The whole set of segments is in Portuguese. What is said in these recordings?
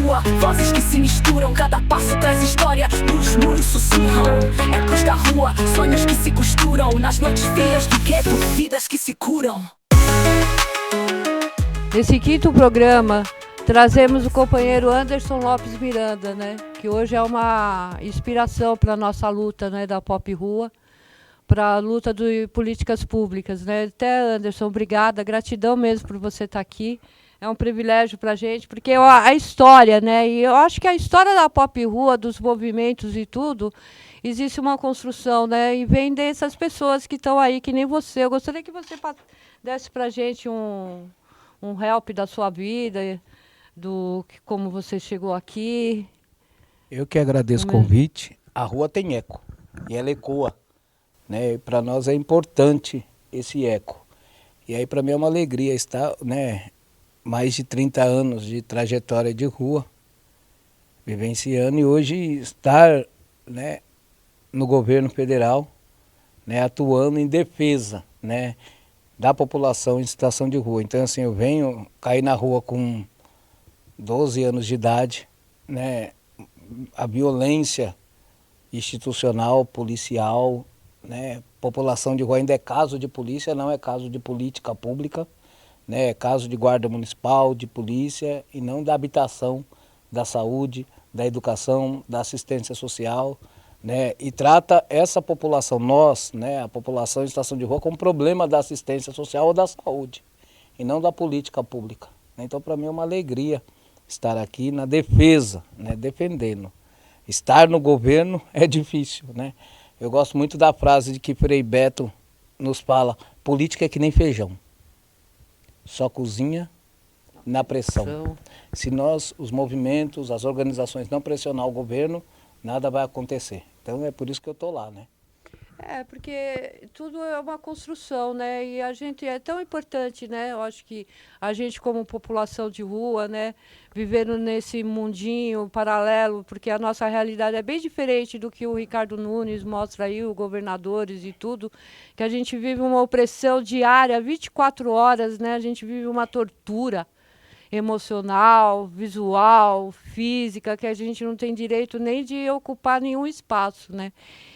rua, vozes que se misturam, cada passo traz história, nos muros sussurram. Ecos da rua, sonhos que se costuram, nas noites feias do gueto, vidas que se curam. Nesse quinto programa, trazemos o companheiro Anderson Lopes Miranda, né? Que hoje é uma inspiração para a nossa luta, né, da Pop Rua, para a luta de políticas públicas, né? Até, Anderson, obrigada, gratidão mesmo por você estar aqui. É um privilégio para a gente, porque a história, né? E eu acho que a história da Pop Rua, dos movimentos e tudo, existe uma construção, né? E vem dessas pessoas que estão aí, que nem você. Eu gostaria que você desse para a gente um help da sua vida, como você chegou aqui. Eu que agradeço o convite. A rua tem eco e ela ecoa, né? Para nós é importante esse eco. E aí para mim é uma alegria estar, né, mais de 30 anos de trajetória de rua, vivenciando, e hoje estar, né, no governo federal, né, atuando em defesa, né, da população em situação de rua. Então assim, eu caí na rua com 12 anos de idade, né, a violência institucional, policial, né, população de rua ainda é caso de polícia, não é caso de política pública, né, é caso de guarda municipal, de polícia, e não da habitação, da saúde, da educação, da assistência social, né, e trata essa população, nós, né, a população em situação de rua, como problema da assistência social ou da saúde, e não da política pública. Então, para mim é uma alegria estar aqui na defesa, né, defendendo. Estar no governo é difícil, né? Eu gosto muito da frase de que Frei Beto nos fala: política é que nem feijão, só cozinha na pressão. Se nós, os movimentos, as organizações não pressionar o governo, nada vai acontecer. Então é por isso que eu estou lá, né? É, porque tudo é uma construção, né? E a gente é tão importante, né? Eu acho que a gente, como população de rua, né, vivendo nesse mundinho paralelo, porque a nossa realidade é bem diferente do que o Ricardo Nunes mostra aí, os governadores e tudo, que a gente vive uma opressão diária, 24 horas, né? A gente vive uma tortura emocional, visual, física, que a gente não tem direito nem de ocupar nenhum espaço, né?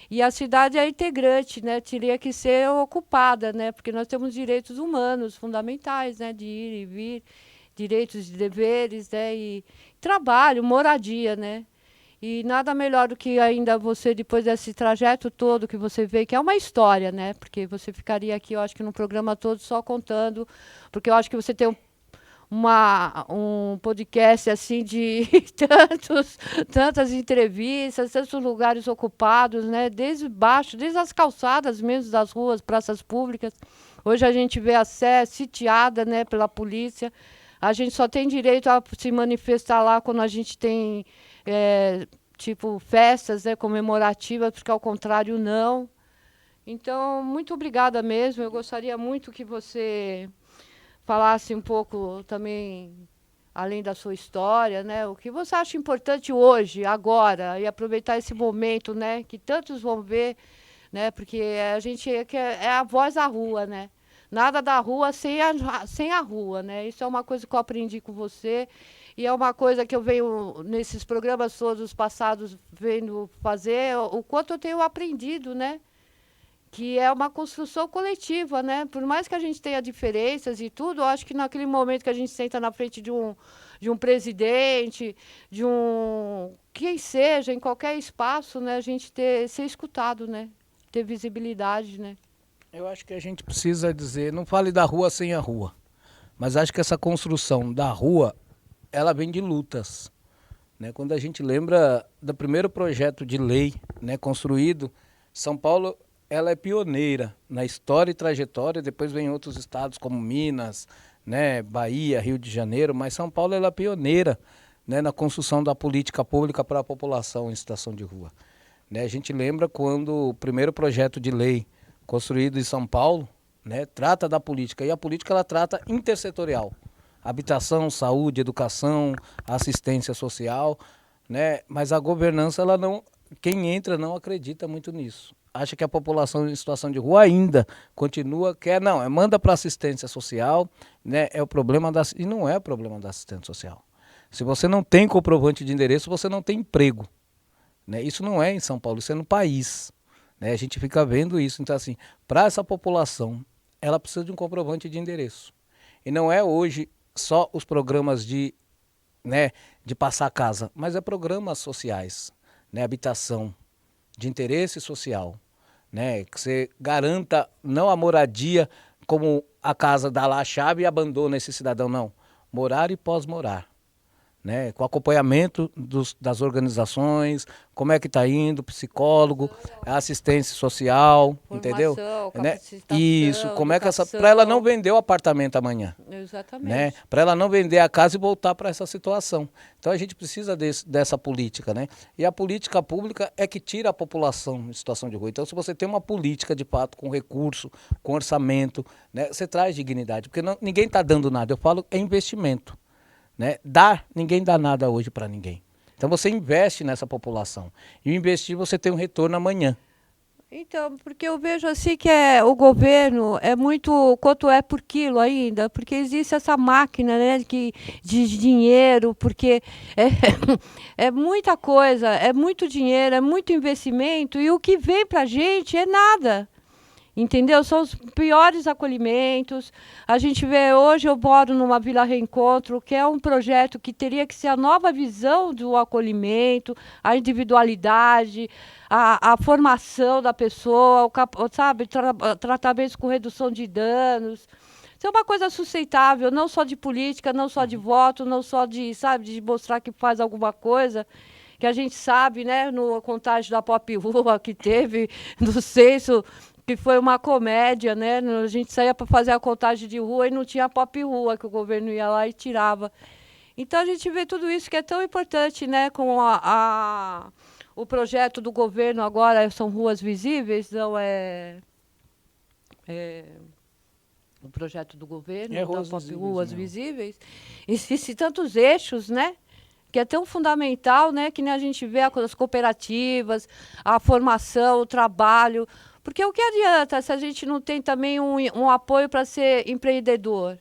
E a cidade é integrante, né? Teria que ser ocupada, né? Porque nós temos direitos humanos fundamentais, né? De ir e vir, direitos e deveres, né? E trabalho, moradia, né? E nada melhor do que ainda você, depois desse trajeto todo que você vê, que é uma história, né? Porque você ficaria aqui, eu acho que no programa todo só contando, porque eu acho que você tem um podcast assim de tantas entrevistas, tantos lugares ocupados, né? Desde baixo, desde as calçadas mesmo das ruas, praças públicas. Hoje a gente vê a Sé sitiada, né, pela polícia. A gente só tem direito a se manifestar lá quando a gente tem tipo festas, né, comemorativas, porque ao contrário não. Então, muito obrigada mesmo. Eu gostaria muito que você falasse um pouco também, além da sua história, né? O que você acha importante hoje, agora, e aproveitar esse momento, né? Que tantos vão ver, né? Porque a gente é a voz da rua, né? Nada da rua sem a rua, né? Isso é uma coisa que eu aprendi com você e é uma coisa que eu venho, nesses programas todos passados, vendo fazer, o quanto eu tenho aprendido, né? Que é uma construção coletiva, né? Por mais que a gente tenha diferenças e tudo, eu acho que naquele momento que a gente senta na frente de um presidente, de quem seja, em qualquer espaço, né? A gente ser escutado, né? Ter visibilidade, né? Eu acho que a gente precisa dizer, não fale da rua sem a rua, mas acho que essa construção da rua, ela vem de lutas, né? Quando a gente lembra do primeiro projeto de lei, né, construído, São Paulo, ela é pioneira na história e trajetória, depois vem outros estados como Minas, né, Bahia, Rio de Janeiro, mas São Paulo ela é pioneira, né, na construção da política pública para a população em situação de rua. Né, a gente lembra quando o primeiro projeto de lei construído em São Paulo, né, trata da política, e a política ela trata intersetorial, habitação, saúde, educação, assistência social, né, mas a governança, ela não, quem entra não acredita muito nisso. Acha que a população em situação de rua ainda continua, manda para assistência social, né? É o problema e não é o problema da assistência social. Se você não tem comprovante de endereço, você não tem emprego. Né? Isso não é em São Paulo, isso é no país. Né? A gente fica vendo isso. Então, assim, para essa população, ela precisa de um comprovante de endereço. E não é hoje só os programas né, de passar casa, mas é programas sociais, né, habitação, de interesse social, né, que você garanta não a moradia como a casa dá lá a chave e abandona esse cidadão, não. Morar e pós-morar. Né, com acompanhamento das organizações, como é que está indo, psicólogo, assistência social, Formação, entendeu? Né? capacitação, Isso, como é que educação. para ela não vender o apartamento amanhã. Exatamente. Né? Para ela não vender a casa e voltar para essa situação. Então a gente precisa dessa política, né? E a política pública é que tira a população em situação de rua. Então se você tem uma política de fato com recurso, com orçamento, né, você traz dignidade, porque ninguém está dando nada. Eu falo é investimento. Né? Ninguém dá nada hoje para ninguém. Então você investe nessa população. E investir você tem um retorno amanhã. Então, porque eu vejo assim que o governo é muito quanto é por quilo ainda, porque existe essa máquina, né, de dinheiro, porque é muita coisa, é muito dinheiro, é muito investimento, e o que vem para a gente é nada. Entendeu? São os piores acolhimentos. A gente vê, hoje eu moro numa Vila Reencontro, que é um projeto que teria que ser a nova visão do acolhimento, a individualidade, a formação da pessoa, sabe, tratamentos com redução de danos. Isso é uma coisa sustentável, não só de política, não só de voto, não só de, sabe, de mostrar que faz alguma coisa, que a gente sabe, né, no contágio da Pop Rua que teve, no censo, que foi uma comédia, né? A gente saía para fazer a contagem de rua e não tinha Pop Rua, que o governo ia lá e tirava. Então a gente vê tudo isso que é tão importante, né? Com o projeto do governo agora são ruas visíveis, não o projeto do governo, ruas visíveis. Existem tantos eixos, né? Que é tão fundamental, né? Que nem a gente vê as cooperativas, a formação, o trabalho. Porque o que adianta se a gente não tem também um apoio para ser empreendedor,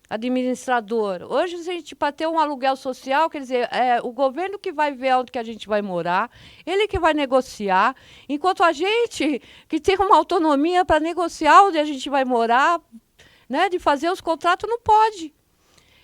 administrador? Hoje, se a gente para ter um aluguel social, quer dizer, é o governo que vai ver onde que a gente vai morar, ele que vai negociar, enquanto a gente que tem uma autonomia para negociar onde a gente vai morar, né, de fazer os contratos, não pode.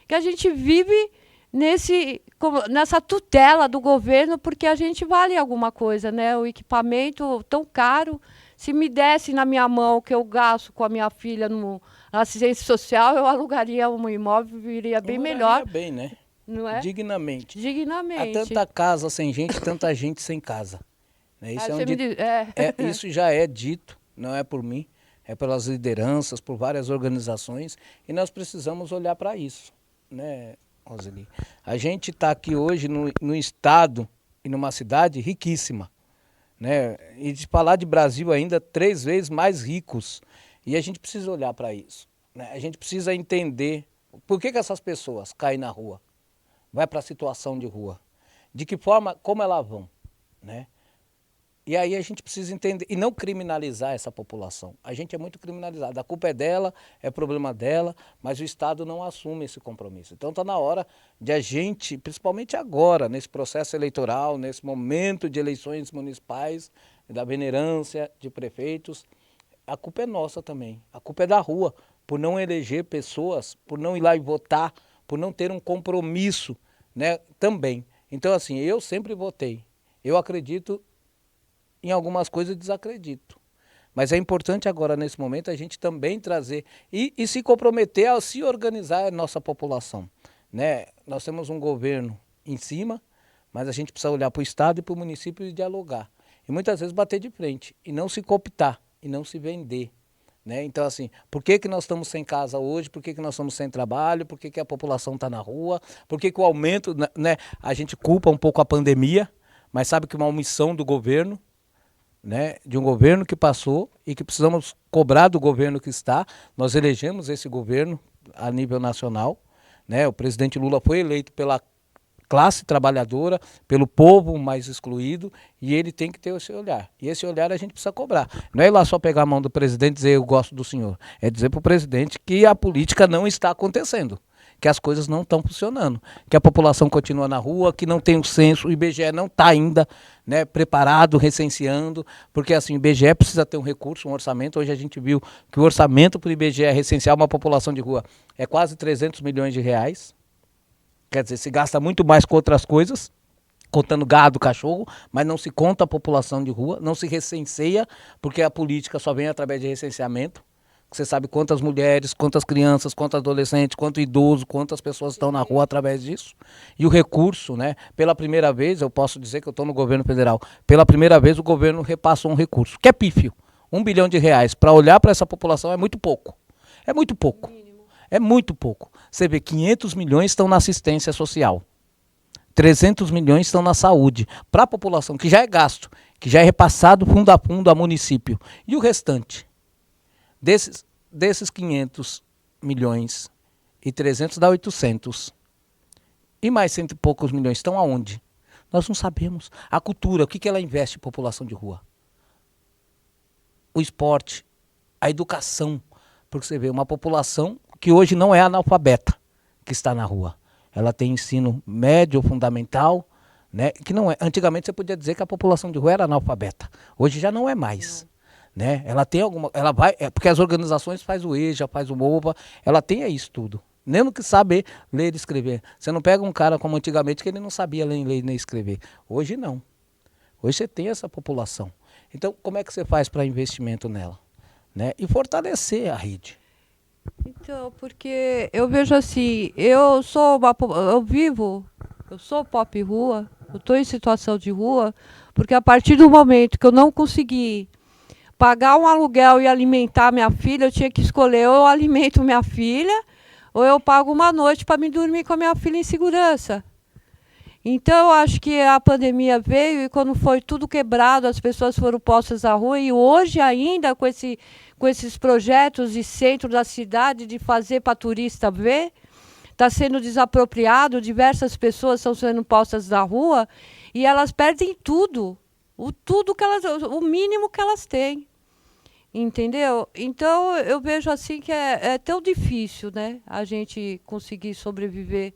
Que a gente vive nessa tutela do governo, porque a gente vale alguma coisa, né? O equipamento tão caro. Se me desse na minha mão o que eu gasto com a minha filha na assistência social, eu alugaria um imóvel e viria bem melhor. Bem, né? Não é? Dignamente. Dignamente. Há tanta casa sem gente, tanta gente sem casa. Né? Isso, isso já é dito, não é por mim, é pelas lideranças, por várias organizações, e nós precisamos olhar para isso, né, Roseli? A gente está aqui hoje no estado e numa cidade riquíssima. Né? E de falar de Brasil ainda 3 vezes mais ricos. E a gente precisa olhar para isso. Né? A gente precisa entender por que essas pessoas caem na rua, vai para a situação de rua, de que forma, como elas vão. Né? E aí a gente precisa entender e não criminalizar essa população. A gente é muito criminalizado. A culpa é dela, é problema dela, mas o Estado não assume esse compromisso. Então está na hora de a gente, principalmente agora, nesse processo eleitoral, nesse momento de eleições municipais, da venerância de prefeitos, a culpa é nossa também. A culpa é da rua, por não eleger pessoas, por não ir lá e votar, por não ter um compromisso, né, também. Então assim, eu sempre votei. Eu acredito em algumas coisas desacredito. Mas é importante agora, nesse momento, a gente também trazer e se comprometer a se organizar a nossa população. Né? Nós temos um governo em cima, mas a gente precisa olhar para o Estado e para o município e dialogar. E muitas vezes bater de frente, e não se cooptar, e não se vender. Né? Então, assim, por que nós estamos sem casa hoje? Por que nós estamos sem trabalho? Por que a população está na rua? Por que o aumento, né? A gente culpa um pouco a pandemia, mas sabe que é uma omissão do governo, né, de um governo que passou e que precisamos cobrar do governo que está. Nós elegemos esse governo a nível nacional, né? O presidente Lula foi eleito pela classe trabalhadora, pelo povo mais excluído, e ele tem que ter esse olhar. E esse olhar a gente precisa cobrar. Não é ir lá só pegar a mão do presidente e dizer eu gosto do senhor. É dizer para o presidente que a política não está acontecendo. que as coisas não estão funcionando, que a população continua na rua, que não tem o censo, o IBGE não está ainda, né, preparado, recenseando, porque assim, o IBGE precisa ter um recurso, um orçamento. Hoje a gente viu que o orçamento para o IBGE recensear uma população de rua é quase 300 milhões de reais, quer dizer, se gasta muito mais com outras coisas, contando gado, cachorro, mas não se conta a população de rua, não se recenseia, porque a política só vem através de recenseamento. Você sabe quantas mulheres, quantas crianças, quantos adolescentes, quanto idoso, quantas pessoas estão na rua através disso. E o recurso, né? Pela primeira vez, eu posso dizer que eu estou no governo federal, pela primeira vez o governo repassou um recurso, que é pífio. 1 bilhão de reais para olhar para essa população é muito pouco. É muito pouco. É muito pouco. Você vê, 500 milhões estão na assistência social. 300 milhões estão na saúde, para a população, que já é gasto, que já é repassado fundo a fundo a município. E o restante? Desses 500 milhões e 300 dá 800. E mais cento e poucos milhões estão aonde? Nós não sabemos. A cultura, o que ela investe em população de rua? O esporte, a educação. Porque você vê uma população que hoje não é analfabeta, que está na rua. Ela tem ensino médio, fundamental, né? Que não é. Antigamente você podia dizer que a população de rua era analfabeta. Hoje já não é mais. Né? Ela tem alguma. Ela vai. Porque as organizações faz o EJA, faz o MOVA, ela tem isso tudo. Nem no que saber ler e escrever. Você não pega um cara como antigamente que ele não sabia ler nem escrever. Hoje não. Hoje você tem essa população. Então, como é que você faz para investimento nela? Né? E fortalecer a rede. Então, porque eu vejo assim, eu sou pop rua, eu estou em situação de rua, porque a partir do momento que eu não consegui pagar um aluguel e alimentar minha filha, eu tinha que escolher: ou eu alimento minha filha, ou eu pago uma noite para me dormir com a minha filha em segurança. Então, eu acho que a pandemia veio e quando foi tudo quebrado, as pessoas foram postas à rua, e hoje ainda com esses projetos de centro da cidade, de fazer para turista ver, está sendo desapropriado, diversas pessoas estão sendo postas na rua e elas perdem tudo, o mínimo que elas têm. Entendeu? Então, eu vejo assim que é tão difícil, né, a gente conseguir sobreviver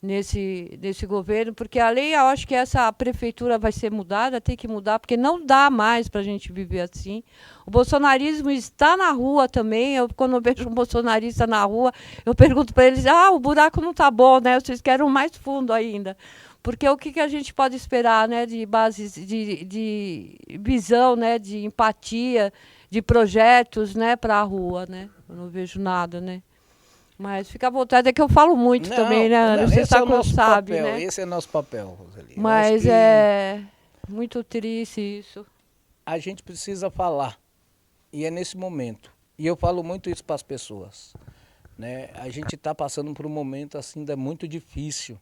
nesse governo, porque a lei, eu acho que essa prefeitura vai ser mudada, tem que mudar, porque não dá mais para a gente viver assim. O bolsonarismo está na rua também. Quando eu vejo um bolsonarista na rua, eu pergunto para eles: o buraco não está bom, né? Vocês querem mais fundo ainda. Porque o que a gente pode esperar, né, de bases de visão, né, de empatia, de projetos, né, para a rua, né? Eu não vejo nada, né? Mas fica à vontade, é que eu falo muito também, né, Ana? Você sabe, né? Esse é nosso papel, Roseli. Mas é muito triste isso. A gente precisa falar, e é nesse momento. E eu falo muito isso para as pessoas. Né? A gente está passando por um momento assim, ainda muito difícil.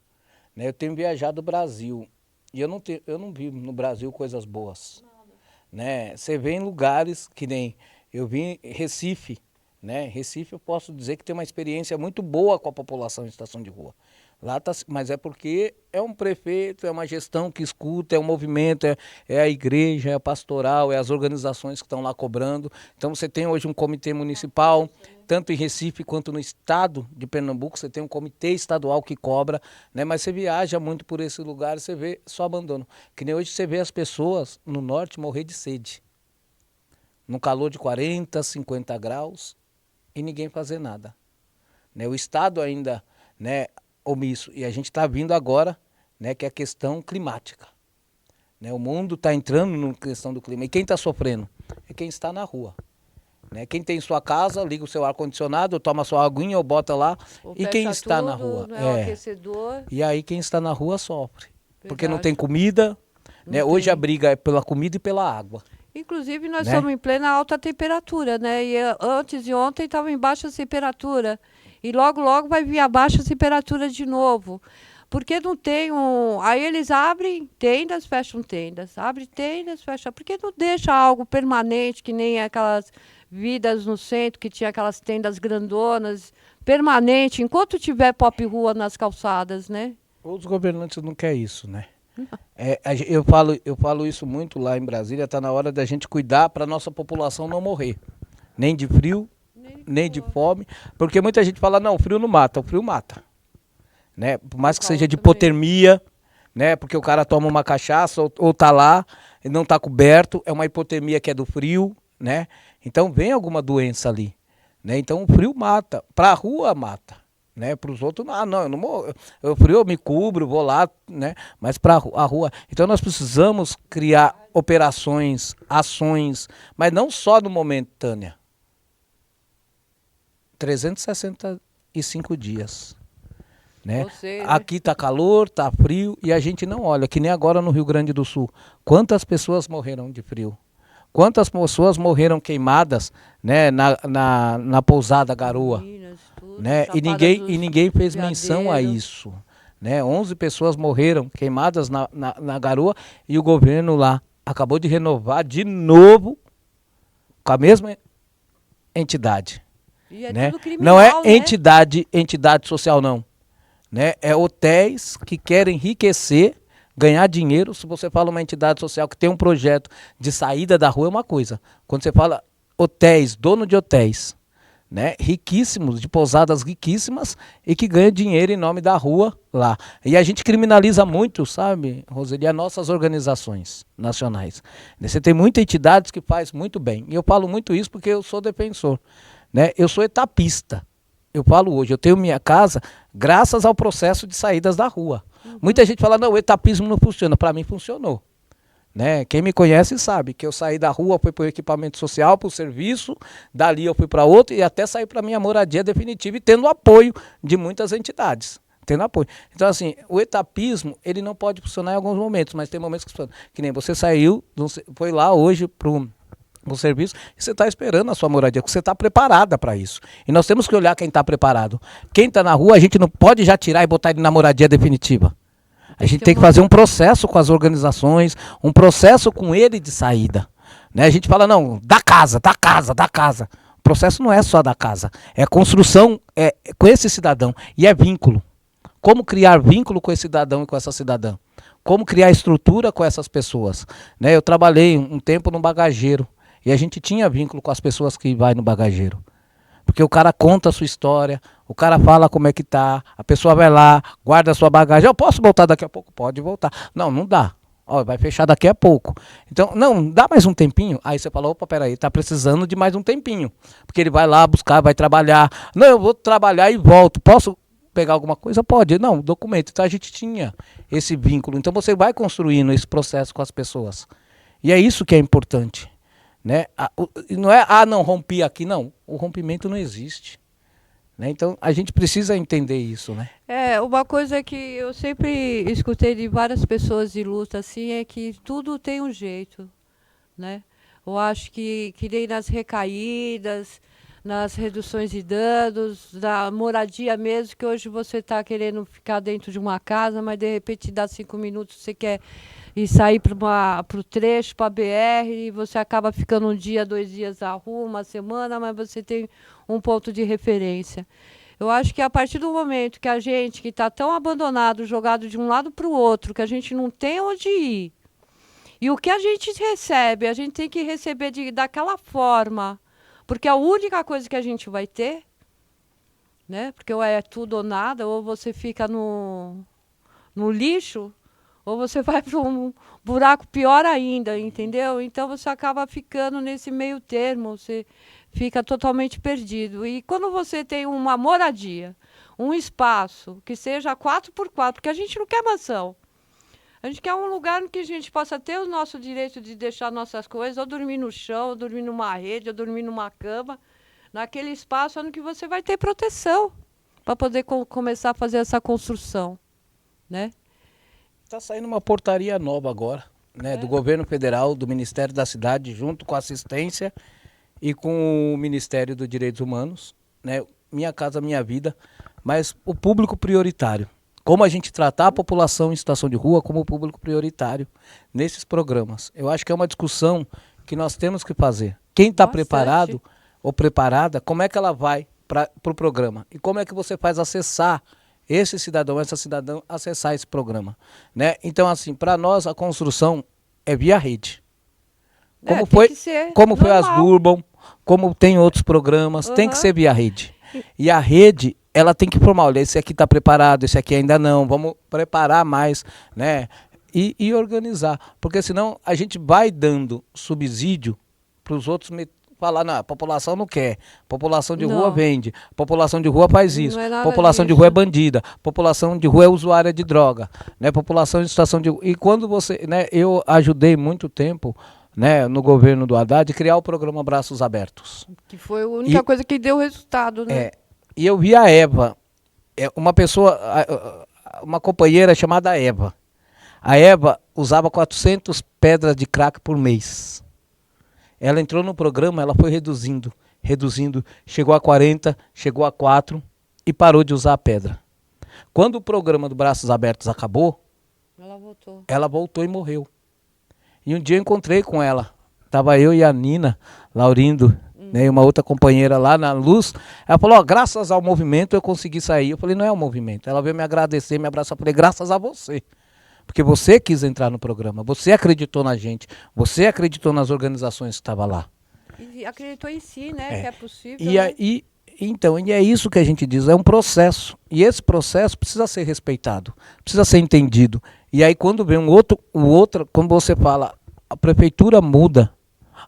Né? Eu tenho viajado o Brasil, e eu não vi no Brasil coisas boas. Né? Você vê em lugares que nem... Eu vi em Recife. Né? Recife, eu posso dizer que tem uma experiência muito boa com a população em situação de rua. Lá tá, mas é porque é um prefeito, é uma gestão que escuta, é um movimento, é a igreja, é a pastoral, é as organizações que estão lá cobrando. Então você tem hoje um comitê municipal, tanto em Recife quanto no estado de Pernambuco, você tem um comitê estadual que cobra, né? Mas você viaja muito por esse lugar, você vê só abandono. Que nem hoje você vê as pessoas no norte morrer de sede. No calor de 40, 50 graus. E ninguém fazer nada. Né? O Estado ainda, né, omisso. E a gente está vindo agora, né, que é a questão climática. Né? O mundo está entrando na questão do clima. E quem está sofrendo? É quem está na rua. Né? Quem tem sua casa, liga o seu ar-condicionado, toma sua aguinha ou bota lá. E quem está na rua? Aquecedor. E aí quem está na rua sofre. Verdade. Porque não tem comida. Né? Hoje a briga é pela comida e pela água. Inclusive, nós estamos em plena alta temperatura, né? E antes de ontem estava em baixa temperatura. E logo, logo vai vir a baixa temperatura de novo. Porque não tem um... Aí eles abrem tendas, fecham tendas. Abrem tendas, fecham... Porque não deixa algo permanente, que nem aquelas vidas no centro, que tinha aquelas tendas grandonas, permanente, enquanto tiver pop rua nas calçadas, né? Os governantes não querem isso, né? Eu falo isso muito lá em Brasília, está na hora da gente cuidar para a nossa população não morrer. Nem de frio, nem de fome, porque muita gente fala, não, o frio não mata, o frio mata. Né? Por mais que seja de hipotermia, né? Porque o cara toma uma cachaça ou tá lá e não tá coberto, é uma hipotermia que é do frio, né? Então vem alguma doença ali, né? Então o frio mata, pra rua mata, né? Para os outros, não, eu não morro, o frio eu me cubro, vou lá, né? Mas para a rua, então nós precisamos criar operações, ações, mas não só no momento, Tânia. 365 dias. Né? Aqui tá calor, tá frio e a gente não olha, que nem agora no Rio Grande do Sul. Quantas pessoas morreram de frio? Quantas pessoas morreram queimadas, né, na pousada Garoa? Minas, tudo, né? E ninguém fez menção a isso. Né? 11 pessoas morreram queimadas na Garoa e o governo lá acabou de renovar de novo com a mesma entidade. E é né? Tudo criminal, não é entidade social, não. Né? É hotéis que querem enriquecer, ganhar dinheiro. Se você fala uma entidade social que tem um projeto de saída da rua, é uma coisa. Quando você fala hotéis, dono de hotéis, né? Riquíssimos, de pousadas riquíssimas e que ganha dinheiro em nome da rua lá. E a gente criminaliza muito, sabe, Roseli, as nossas organizações nacionais. Você tem muitas entidades que faz muito bem. E eu falo muito isso porque eu sou defensor. Né? Eu sou etapista. Eu falo hoje, eu tenho minha casa graças ao processo de saídas da rua. Muita gente fala, não, o etapismo não funciona. Para mim funcionou. Né? Quem me conhece sabe que eu saí da rua, fui para o equipamento social, para o serviço, dali eu fui para outro e até saí para a minha moradia definitiva e tendo apoio de muitas entidades. Tendo apoio. Então, assim, o etapismo, ele não pode funcionar em alguns momentos, mas tem momentos que funciona. Que nem você saiu, foi lá hoje para o serviço, e você está esperando a sua moradia, porque você está preparada para isso. E nós temos que olhar quem está preparado. Quem está na rua, a gente não pode já tirar e botar ele na moradia definitiva. A gente tem que fazer um processo com as organizações, um processo com ele de saída. Né? A gente fala, não, da casa. O processo não é só da casa, é construção com esse cidadão, e é vínculo. Como criar vínculo com esse cidadão e com essa cidadã? Como criar estrutura com essas pessoas? Né? Eu trabalhei um tempo no bagageiro, e a gente tinha vínculo com as pessoas que vai no bagageiro. Porque o cara conta a sua história, o cara fala como é que tá, a pessoa vai lá, guarda a sua bagagem. Eu posso voltar daqui a pouco? Pode voltar. Não, não dá. Ó, vai fechar daqui a pouco. Então, não, dá mais um tempinho? Aí você fala, opa, peraí, tá precisando de mais um tempinho. Porque ele vai lá buscar, vai trabalhar. Não, eu vou trabalhar e volto. Posso pegar alguma coisa? Pode. Não, documento. Então a gente tinha esse vínculo. Então você vai construindo esse processo com as pessoas. E é isso que é importante. Né? Não é, não, rompi aqui, não. O rompimento não existe. Né? Então, a gente precisa entender isso. Né? Uma coisa que eu sempre escutei de várias pessoas de luta assim, é que tudo tem um jeito. Né? Eu acho que nem nas recaídas, nas reduções de danos, na moradia mesmo, que hoje você está querendo ficar dentro de uma casa, mas de repente dá 5 minutos, você quer ir sair para o trecho, para a BR, e você acaba ficando 1 dia, 2 dias na rua, 1 semana, mas você tem um ponto de referência. Eu acho que a partir do momento que a gente, que está tão abandonado, jogado de um lado para o outro, que a gente não tem onde ir, e o que a gente recebe, a gente tem que receber daquela forma, porque é a única coisa que a gente vai ter, né? Porque ou é tudo ou nada, ou você fica no lixo, ou você vai para um buraco pior ainda, entendeu? Então você acaba ficando nesse meio termo, você fica totalmente perdido. E quando você tem uma moradia, um espaço que seja 4x4, porque a gente não quer mansão. A gente quer um lugar em que a gente possa ter o nosso direito de deixar nossas coisas, ou dormir no chão, ou dormir numa rede, ou dormir numa cama, naquele espaço onde que você vai ter proteção para poder começar a fazer essa construção, né? Está saindo uma portaria nova agora, né, do governo federal, do Ministério da Cidade, junto com a assistência e com o Ministério dos Direitos Humanos, né, Minha Casa Minha Vida, mas o público prioritário. Como a gente tratar a população em situação de rua como público prioritário nesses programas. Eu acho que é uma discussão que nós temos que fazer. Quem está preparado ou preparada, como é que ela vai para o programa? E como é que você faz acessar esse cidadão, essa cidadã, acessar esse programa? Né? Então, assim, para nós a construção é via rede. Como foi as Durban, como tem outros programas, tem que ser via rede. E a rede, ela tem que formar, olha, esse aqui está preparado, esse aqui ainda não, vamos preparar mais, né? E organizar, porque senão a gente vai dando subsídio para os outros falar, não, a população não quer, população de rua vende, população de rua faz isso, população de rua é bandida, população de rua é usuária de droga, né? População em situação de... E quando você, né, eu ajudei muito tempo, né, no governo do Haddad, criar o programa Braços Abertos. Que foi a única coisa que deu resultado, né? E eu vi a Eva, uma pessoa, uma companheira chamada Eva. A Eva usava 400 pedras de crack por mês. Ela entrou no programa, ela foi reduzindo, chegou a 40, chegou a 4 e parou de usar a pedra. Quando o programa do Braços Abertos acabou, ela voltou e morreu. E um dia eu encontrei com ela, estava eu e a Nina, Laurindo, né, e uma outra companheira lá na Luz. Ela falou, graças ao movimento eu consegui sair. Eu falei, não é o movimento. Ela veio me agradecer, me abraçar. Eu falei, graças a você. Porque você quis entrar no programa, você acreditou na gente, você acreditou nas organizações que estavam lá. E acreditou em si, né, que é possível. Então, e é isso que a gente diz, é um processo. E esse processo precisa ser respeitado, precisa ser entendido. E aí quando vem o outro, quando você fala, a prefeitura muda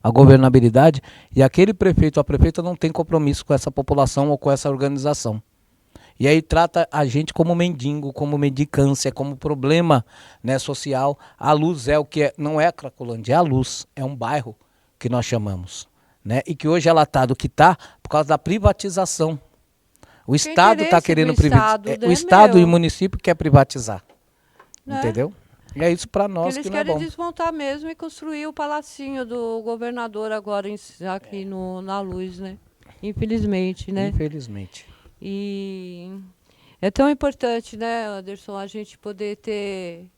a governabilidade e aquele prefeito ou a prefeita não tem compromisso com essa população ou com essa organização. E aí trata a gente como mendigo, como mendicância, como problema, né, social. A Luz é o que é, não é a Cracolândia, é a Luz, é um bairro que nós chamamos, né? E que hoje ela está do que está por causa da privatização. O Estado está querendo privatizar. O Estado e o município quer privatizar, né? Entendeu? E é isso para nós que não é bom. Eles querem desmontar mesmo e construir o palacinho do governador agora aqui na Luz, né? Infelizmente, né? Infelizmente. E é tão importante, né, Anderson, a gente poder ter,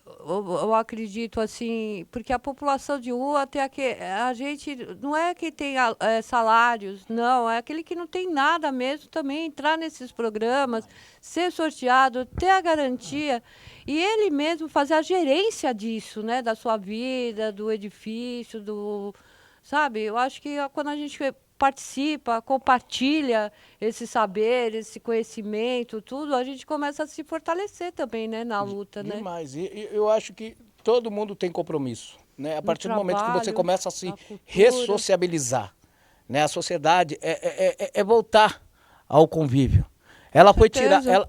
eu acredito assim, porque a população de rua tem a gente, não é que tem salários, não, é aquele que não tem nada mesmo também, entrar nesses programas, ser sorteado, ter a garantia e ele mesmo fazer a gerência disso, né, da sua vida, do edifício, sabe, eu acho que quando a gente participa, compartilha esse saber, esse conhecimento, tudo, a gente começa a se fortalecer também, né, na luta, né? Demais. E eu acho que todo mundo tem compromisso, né? A partir do momento que você começa a se ressociabilizar, né? A sociedade é voltar ao convívio.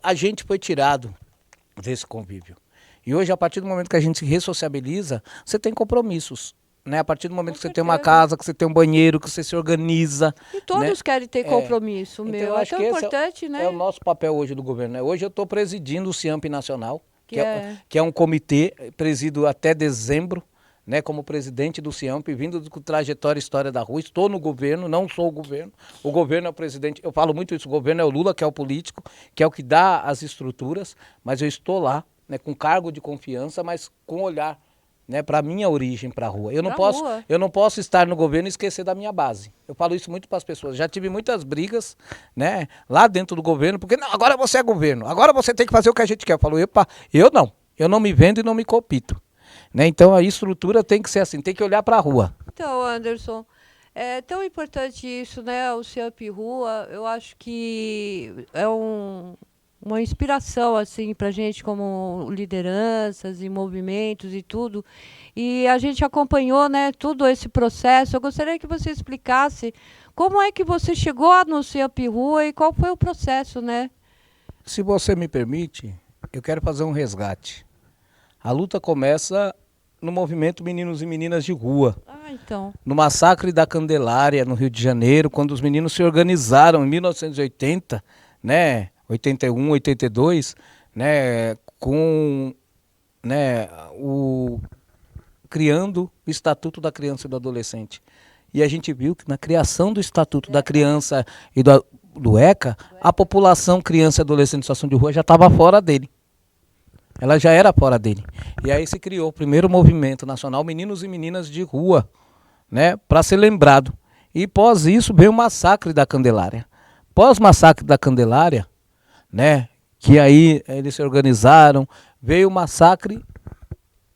A gente foi tirado desse convívio. E hoje, a partir do momento que a gente se ressociabiliza, você tem compromissos. Né? A partir do momento que você tem uma casa, que você tem um banheiro, que você se organiza. E todos, né, querem ter compromisso, então, meu. É tão importante, né? É o nosso papel hoje do governo. Né? Hoje eu estou presidindo o CIAMP Nacional, que é um comitê, presido até dezembro, né, como presidente do CIAMP, vindo com trajetória e história da rua. Estou no governo, não sou o governo. O governo é o presidente. Eu falo muito isso, o governo é o Lula, que é o político, que é o que dá as estruturas, mas eu estou lá, né, com cargo de confiança, mas com olhar, né, para a minha origem, para a rua. Eu não posso estar no governo e esquecer da minha base. Eu falo isso muito para as pessoas. Já tive muitas brigas, né, lá dentro do governo, porque não, agora você é governo, agora você tem que fazer o que a gente quer. Eu falo, eu não me vendo e não me compito. Né? Então a estrutura tem que ser assim, tem que olhar para a rua. Então, Anderson, é tão importante isso, né, o CIAMP Rua. Eu acho que é uma inspiração assim para a gente como lideranças e movimentos e tudo. E a gente acompanhou, né, todo esse processo. Eu gostaria que você explicasse como é que você chegou no CIAMP Rua e qual foi o processo, né? Se você me permite, eu quero fazer um resgate. A luta começa no movimento Meninos e Meninas de Rua. Então. No massacre da Candelária, no Rio de Janeiro, quando os meninos se organizaram em 1980, né, 81, 82, né, com, né, criando o Estatuto da Criança e do Adolescente. E a gente viu que na criação do Estatuto da Criança e do ECA, a população criança e adolescente em situação de rua já estava fora dele. Ela já era fora dele. E aí se criou o primeiro movimento nacional Meninos e Meninas de Rua, né, para ser lembrado. E pós isso veio o massacre da Candelária. Pós massacre da Candelária, né, que aí eles se organizaram, veio o massacre,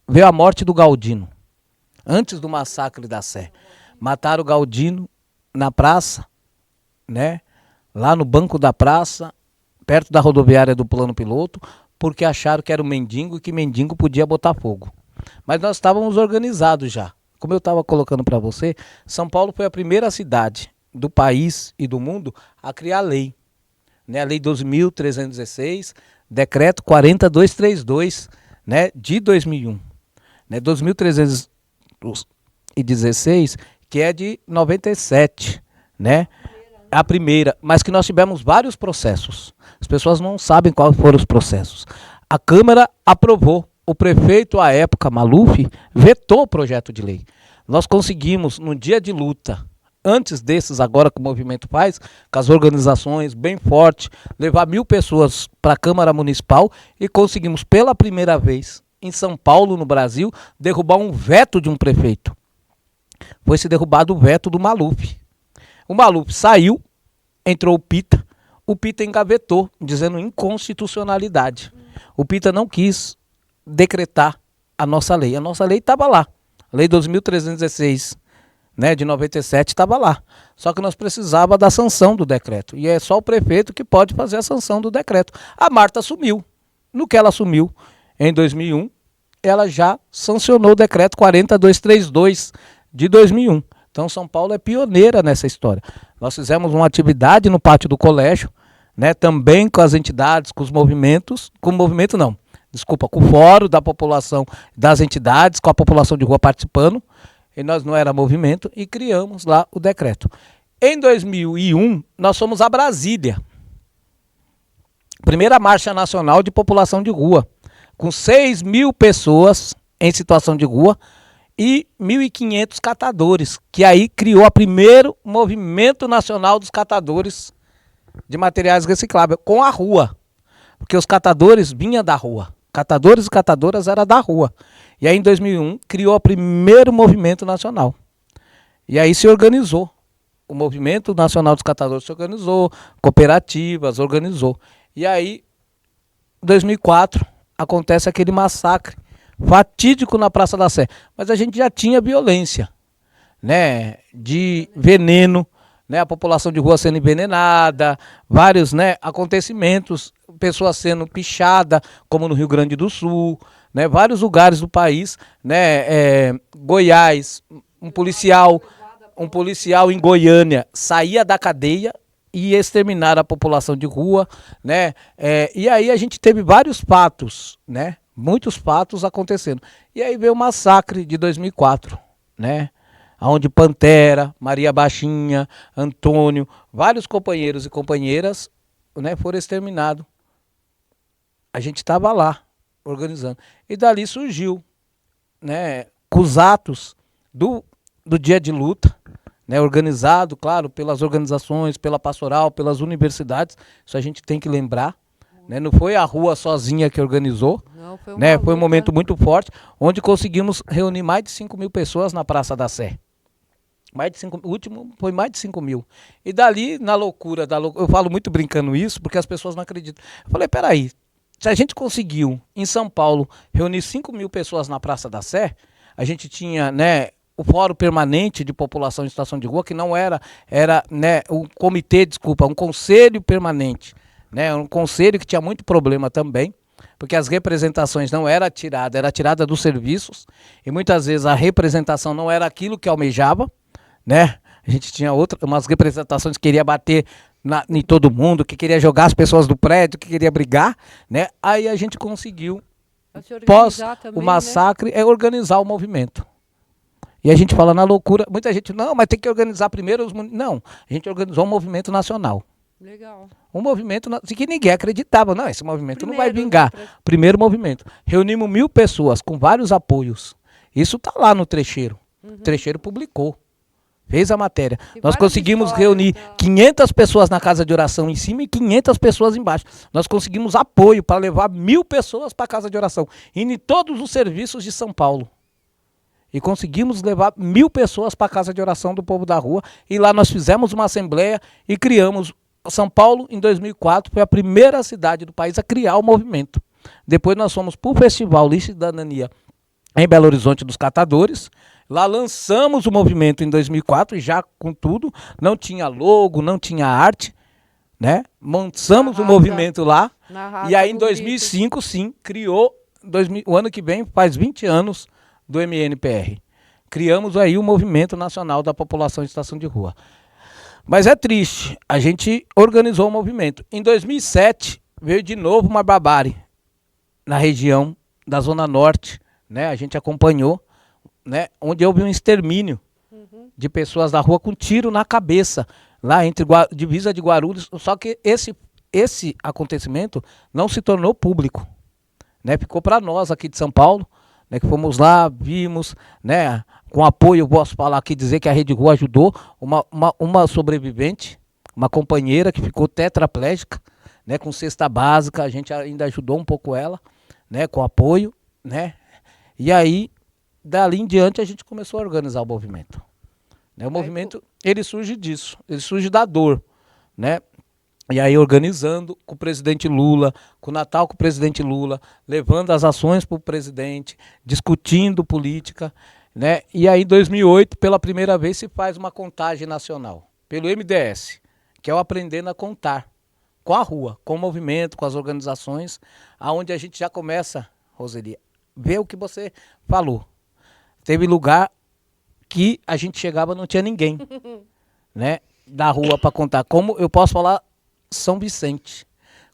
veio a morte do Galdino, antes do massacre da Sé. Mataram o Galdino na praça, né? Lá no banco da praça, perto da rodoviária do Plano Piloto, porque acharam que era um mendigo e que mendigo podia botar fogo. Mas nós estávamos organizados já. Como eu estava colocando para você, São Paulo foi a primeira cidade do país e do mundo a criar a lei. Né? A Lei 12.316, Decreto 40232, né? De 2001. Né? 12.316, que é de 97, né? A primeira, mas que nós tivemos vários processos. As pessoas não sabem quais foram os processos. A Câmara aprovou. O prefeito, à época, Maluf, vetou o projeto de lei. Nós conseguimos, no dia de luta, antes desses, agora que o movimento faz, com as organizações bem fortes, levar 1.000 pessoas para a Câmara Municipal e conseguimos, pela primeira vez, em São Paulo, no Brasil, derrubar um veto de um prefeito. Foi se derrubado o veto do Maluf. O Maluf saiu, entrou o Pita engavetou, dizendo inconstitucionalidade. O Pita não quis decretar a nossa lei. A nossa lei estava lá. A Lei 2.316, né, de 97 estava lá. Só que nós precisava da sanção do decreto. E é só o prefeito que pode fazer a sanção do decreto. A Marta assumiu. No que ela assumiu, em 2001, ela já sancionou o decreto 40232 de 2001. Então São Paulo é pioneira nessa história. Nós fizemos uma atividade no pátio do colégio, né, também com as entidades, com os movimentos, com o movimento não, desculpa, com o fórum da população, das entidades, com a população de rua participando, e nós não era movimento, e criamos lá o decreto. Em 2001, nós fomos a Brasília, primeira marcha nacional de população de rua, com 6.000 pessoas em situação de rua e 1.500 catadores, que aí criou o primeiro movimento nacional dos catadores de materiais recicláveis, com a rua, porque os catadores vinham da rua. Catadores e catadoras era da rua. E aí em 2001 criou o primeiro movimento nacional. E aí se organizou. O Movimento Nacional dos Catadores se organizou, cooperativas organizou. E aí, em 2004, acontece aquele massacre fatídico na Praça da Sé. Mas a gente já tinha violência, né, de veneno, né, a população de rua sendo envenenada, vários, né, acontecimentos, pessoas sendo pichadas, como no Rio Grande do Sul, né, vários lugares do país, né, Goiás, um policial em Goiânia saía da cadeia e exterminar a população de rua, né, e aí a gente teve vários fatos, né, muitos fatos acontecendo. E aí veio o massacre de 2004, né, onde Pantera, Maria Baixinha, Antônio, vários companheiros e companheiras, né, foram exterminados. A gente estava lá, organizando. E dali surgiu, né, com os atos do dia de luta, né, organizado, claro, pelas organizações, pela pastoral, pelas universidades. Isso a gente tem que lembrar. Né, não foi a rua sozinha que organizou. Não, foi né, foi um momento muito forte, onde conseguimos reunir mais de 5.000 pessoas na Praça da Sé. O último foi mais de 5.000. E dali, na loucura, eu falo muito brincando isso, porque as pessoas não acreditam. Eu falei, peraí, se a gente conseguiu, em São Paulo, reunir 5.000 pessoas na Praça da Sé, a gente tinha, né, o Fórum Permanente de População em Situação de Rua, que não era né, um conselho permanente, né, um conselho que tinha muito problema também, porque as representações não era tirada dos serviços, e muitas vezes a representação não era aquilo que almejava, né? A gente tinha umas representações que queria bater em todo mundo, que queria jogar as pessoas do prédio, que queria brigar, né? Aí a gente conseguiu, pós também, o massacre, né, organizar o movimento. E a gente fala na loucura, muita gente, não, mas tem que organizar primeiro os... Não, a gente organizou um movimento nacional. Legal. Um movimento que ninguém acreditava, não, esse movimento não vai vingar. Primeiro movimento. Reunimos 1.000 pessoas com vários apoios. Isso tá lá no Trecheiro. O Trecheiro publicou. Fez a matéria. Nós conseguimos reunir 500 pessoas na casa de oração em cima e 500 pessoas embaixo. Nós conseguimos apoio para levar 1.000 pessoas para a casa de oração. Indo em todos os serviços de São Paulo. E conseguimos levar 1.000 pessoas para a casa de oração do povo da rua. E lá nós fizemos uma assembleia e criamos. São Paulo, em 2004, foi a primeira cidade do país a criar o movimento. Depois nós fomos para o Festival Lixo e Cidadania em Belo Horizonte dos Catadores. Lá lançamos o movimento em 2004, já com tudo, não tinha logo, não tinha arte, né? Lançamos o movimento lá, e aí em 2005, sim, criou, o ano que vem faz 20 anos do MNPR. Criamos aí o Movimento Nacional da População em Situação de Rua. Mas é triste, a gente organizou o movimento. Em 2007, veio de novo uma barbárie na região da Zona Norte, né? A gente acompanhou, né? Onde houve um extermínio de pessoas da rua com tiro na cabeça, lá entre divisa de Guarulhos. Só que esse acontecimento não se tornou público, né? Ficou para nós aqui de São Paulo, né? Que fomos lá, vimos, né? Com apoio, posso falar aqui, dizer que a Rede Rua ajudou uma sobrevivente, uma companheira que ficou tetraplégica, né? Com cesta básica, a gente ainda ajudou um pouco ela, né? Com apoio, né? E aí, dali em diante, a gente começou a organizar o movimento. Né? O movimento, ele surge disso, ele surge da dor, né? E aí organizando com o presidente Lula, com o Natal com o presidente Lula, levando as ações para o presidente, discutindo política, né? E aí em 2008, pela primeira vez, se faz uma contagem nacional, pelo MDS, que é o Aprendendo a Contar, com a rua, com o movimento, com as organizações, aonde a gente já começa, Roseli, ver o que você falou. Teve lugar que a gente chegava e não tinha ninguém, né, da rua para contar. Como eu posso falar, São Vicente.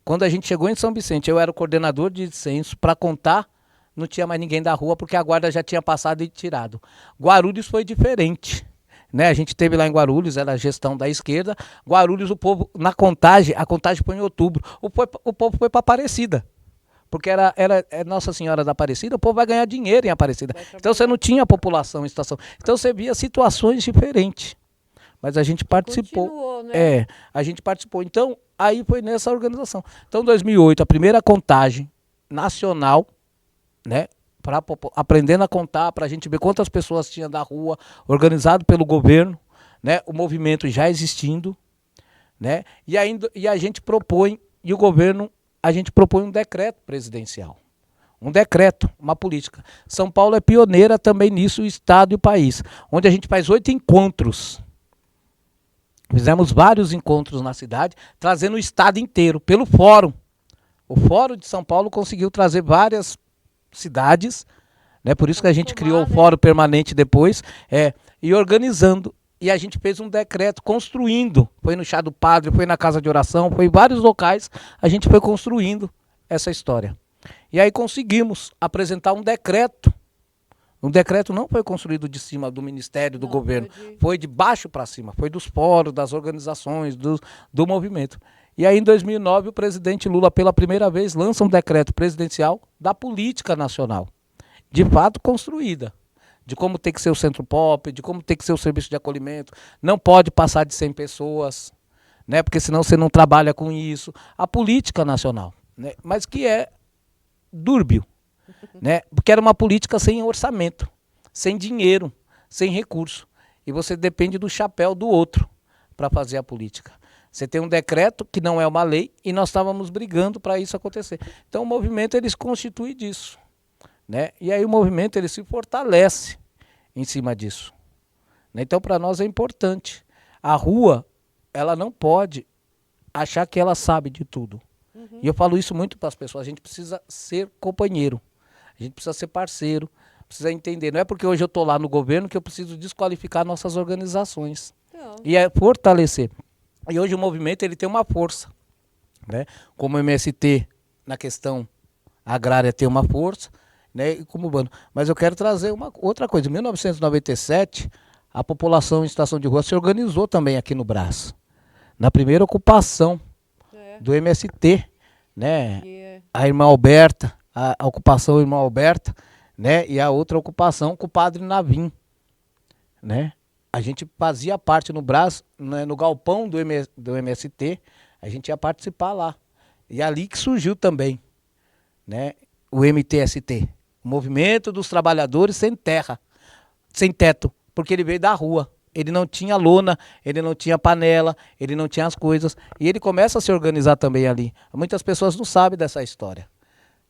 Quando a gente chegou em São Vicente, eu era o coordenador de censo, para contar, não tinha mais ninguém da rua, porque a guarda já tinha passado e tirado. Guarulhos foi diferente, né? A gente teve lá em Guarulhos, era a gestão da esquerda. Guarulhos, o povo, na contagem, a contagem foi em outubro, o povo foi para Aparecida. Porque era Nossa Senhora da Aparecida, o povo vai ganhar dinheiro em Aparecida. Então você não tinha população em situação. Então você via situações diferentes. Mas a gente participou. Continuou, né? A gente participou. Então, aí foi nessa organização. Então, em 2008, a primeira contagem nacional, né? Aprendendo a contar, para a gente ver quantas pessoas tinha da rua, organizado pelo governo, né? O movimento já existindo, né? E a gente propõe, e o governo, a gente propõe um decreto presidencial. Um decreto, uma política. São Paulo é pioneira também nisso, o estado e o país, onde a gente faz 8 encontros. Fizemos vários encontros na cidade, trazendo o estado inteiro, pelo fórum. O Fórum de São Paulo conseguiu trazer várias cidades, né? Por isso que a gente criou o Fórum Permanente depois, e organizando. E a gente fez um decreto construindo. Foi no Chá do Padre, foi na Casa de Oração, foi em vários locais, a gente foi construindo essa história. E aí conseguimos apresentar um decreto. Um decreto não foi construído de cima do Ministério, do governo, foi de baixo para cima, foi dos fóruns, das organizações, do movimento. E aí em 2009 o presidente Lula pela primeira vez lança um decreto presidencial da política nacional, de fato construída, de como tem que ser o centro pop, de como tem que ser o serviço de acolhimento, não pode passar de 100 pessoas, né, porque senão você não trabalha com isso, a política nacional, né, mas que é dúrbio. Né? Porque era uma política sem orçamento, sem dinheiro, sem recurso. E você depende do chapéu do outro para fazer a política. Você tem um decreto que não é uma lei e nós estávamos brigando para isso acontecer. Então o movimento ele se constitui disso. Né? E aí o movimento ele se fortalece em cima disso. Né? Então para nós é importante. A rua ela não pode achar que ela sabe de tudo. E eu falo isso muito para as pessoas. A gente precisa ser companheiro. A gente precisa ser parceiro, precisa entender. Não é porque hoje eu estou lá no governo que eu preciso desqualificar nossas organizações. Não. E é fortalecer. E hoje o movimento ele tem uma força. Né? Como o MST, na questão agrária, tem uma força. Né? E como urbano. Mas eu quero trazer uma outra coisa. Em 1997, a população em situação de rua se organizou também aqui no Brás. Na primeira ocupação do MST. Né? A irmã Alberta. A ocupação Irmã Alberta, né? E a outra ocupação com o Padre Navim, né? A gente fazia parte no Brás, né? No galpão do MST, a gente ia participar lá. E ali que surgiu também, né? O MTST, o Movimento dos Trabalhadores Sem Terra, Sem Teto, porque ele veio da rua. Ele não tinha lona, ele não tinha panela, ele não tinha as coisas. E ele começa a se organizar também ali. Muitas pessoas não sabem dessa história.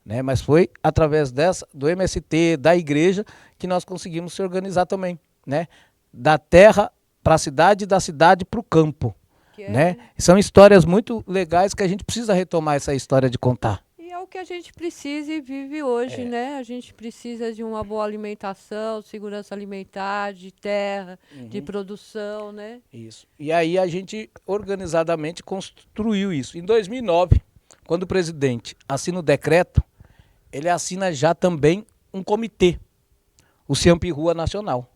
né? Mas foi através do MST, da igreja, que nós conseguimos se organizar também, né? Da terra para a cidade, da cidade para o campo, né? São histórias muito legais que a gente precisa retomar essa história de contar. E é o que a gente precisa e vive hoje, né? A gente precisa de uma boa alimentação, segurança alimentar, de terra, de produção, né? Isso. E aí a gente organizadamente construiu isso. Em 2009, quando o presidente assina o decreto, ele assina já também um comitê, o Ciampi Rua Nacional.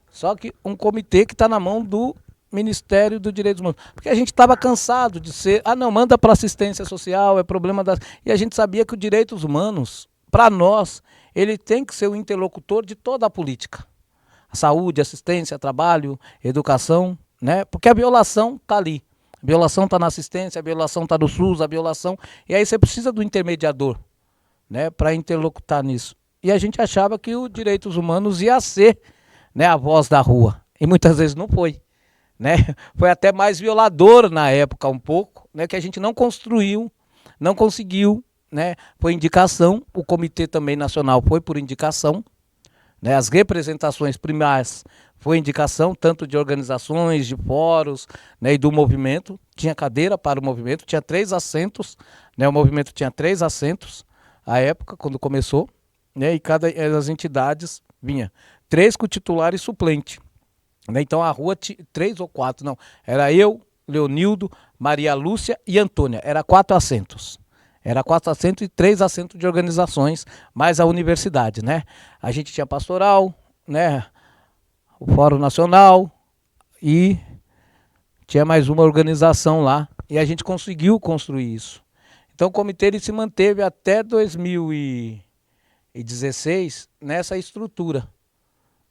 Só que um comitê que está na mão do Ministério dos Direitos Humanos. Porque a gente estava cansado de ser, não, manda para assistência social, é problema da... E a gente sabia que os direitos humanos, para nós, ele tem que ser o interlocutor de toda a política. A saúde, assistência, trabalho, educação, né? Porque a violação está ali. A violação está na assistência, a violação está no SUS, a violação... E aí você precisa do intermediador, né? Para interlocutar nisso. E a gente achava que os direitos humanos ia ser, né, a voz da rua. E muitas vezes não foi. Né? Foi até mais violador na época um pouco, né? Que a gente não construiu, não conseguiu, né? Foi indicação, o comitê também nacional foi por indicação, né? As representações primárias foi indicação, tanto de organizações, de fóruns, né? E do movimento, tinha cadeira para o movimento, tinha 3 assentos, né? O movimento tinha 3 assentos à época, quando começou, né? E cada das entidades vinha 3 com titular e suplente. Então a rua, 3 ou 4, não, era eu, Leonildo, Maria Lúcia e Antônia, era 4 assentos. Era 4 assentos e 3 assentos de organizações, mais a universidade, né? A gente tinha pastoral, né? O Fórum Nacional e tinha mais uma organização lá. E a gente conseguiu construir isso. Então o comitê ele se manteve até 2016 nessa estrutura,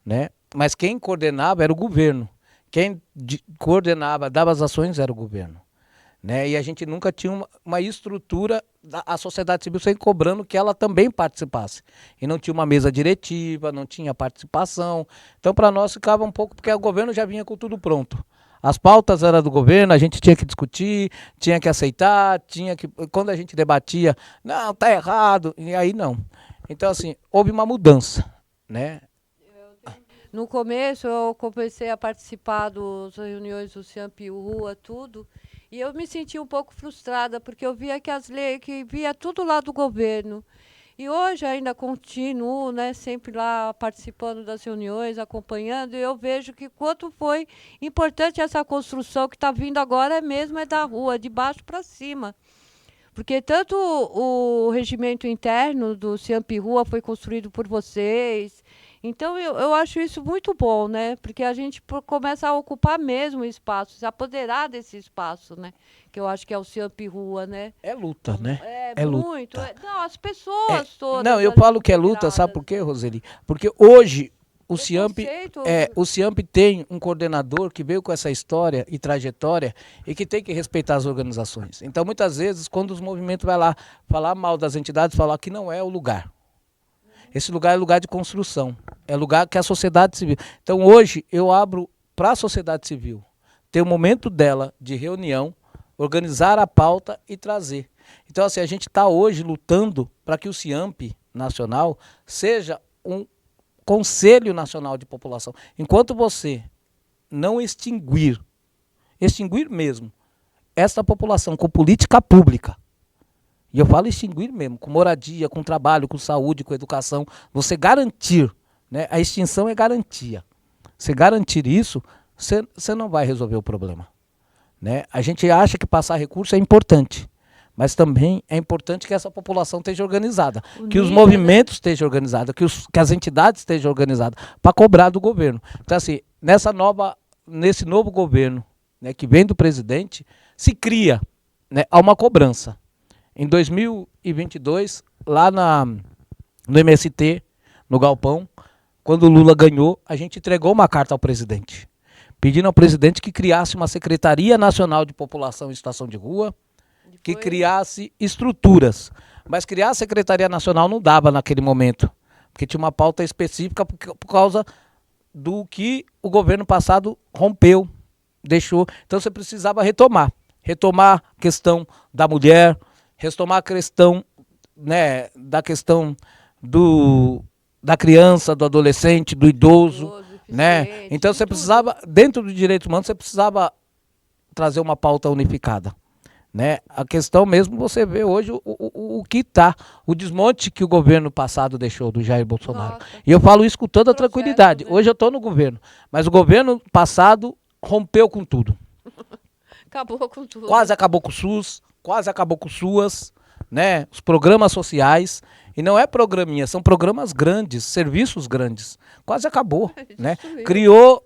né? Mas quem coordenava era o governo. Quem coordenava, dava as ações era o governo. Né? E a gente nunca tinha uma estrutura, a sociedade civil sempre cobrando que ela também participasse. E não tinha uma mesa diretiva, não tinha participação. Então para nós ficava um pouco, porque o governo já vinha com tudo pronto. As pautas eram do governo, a gente tinha que discutir, tinha que aceitar, quando a gente debatia, não, tá errado, e aí não. Então assim, houve uma mudança, né? No começo eu comecei a participar das reuniões do Ciampi Rua, tudo, e eu me senti um pouco frustrada, porque eu via que as leis, que via tudo lá do governo. E hoje ainda continuo, né, sempre lá participando das reuniões, acompanhando, e eu vejo que quanto foi importante essa construção que está vindo agora mesmo é da rua, de baixo para cima. Porque tanto o regimento interno do Ciampi Rua foi construído por vocês. Então, eu acho isso muito bom, né? Porque a gente começa a ocupar mesmo o espaço, se apoderar desse espaço, né? Que eu acho que é o Ciampi Rua, né? É luta, né? É muito. Luta. Não, as pessoas todas. Não, eu falo que é luta, sabe por quê, Roseli? Porque hoje o Ciampi tem um coordenador que veio com essa história e trajetória e que tem que respeitar as organizações. Então, muitas vezes, quando os movimentos vão lá falar mal das entidades, falar que não é o lugar. Esse lugar é lugar de construção, é lugar que a sociedade civil... Então hoje eu abro para a sociedade civil, ter o momento dela de reunião, organizar a pauta e trazer. Então assim, a gente está hoje lutando para que o Ciampi Nacional seja um Conselho Nacional de População. Enquanto você não extinguir mesmo, essa população com política pública, e eu falo extinguir mesmo, com moradia, com trabalho, com saúde, com educação. Você garantir, né? A extinção é garantia. Você garantir isso, você não vai resolver o problema. Né? A gente acha que passar recurso é importante, mas também é importante que essa população esteja organizada, que os movimentos estejam organizados, que as entidades estejam organizadas para cobrar do governo. Então assim, nesse novo governo, né, que vem do presidente, se cria, né, uma cobrança. Em 2022, lá no MST, no Galpão, quando o Lula ganhou, a gente entregou uma carta ao presidente, pedindo ao presidente que criasse uma Secretaria Nacional de População em Situação de Rua, que criasse estruturas. Mas criar a Secretaria Nacional não dava naquele momento, porque tinha uma pauta específica por causa do que o governo passado rompeu, deixou. Então você precisava retomar a questão da mulher, retomar a questão né, da questão da criança, do adolescente, do idoso, né? Então você precisava, dentro do direito humano, você precisava trazer uma pauta unificada, né? A questão mesmo, você vê hoje o que está, o desmonte que o governo passado deixou do Jair Bolsonaro. Nossa. E eu falo isso com toda Processo, tranquilidade. né? Hoje eu estou no governo, mas o governo passado rompeu com tudo. Acabou com tudo. Quase acabou com o SUS, quase acabou com o SUAS, né? Os programas sociais. E não é programinha, são programas grandes, serviços grandes. Quase acabou, né? Destruiu.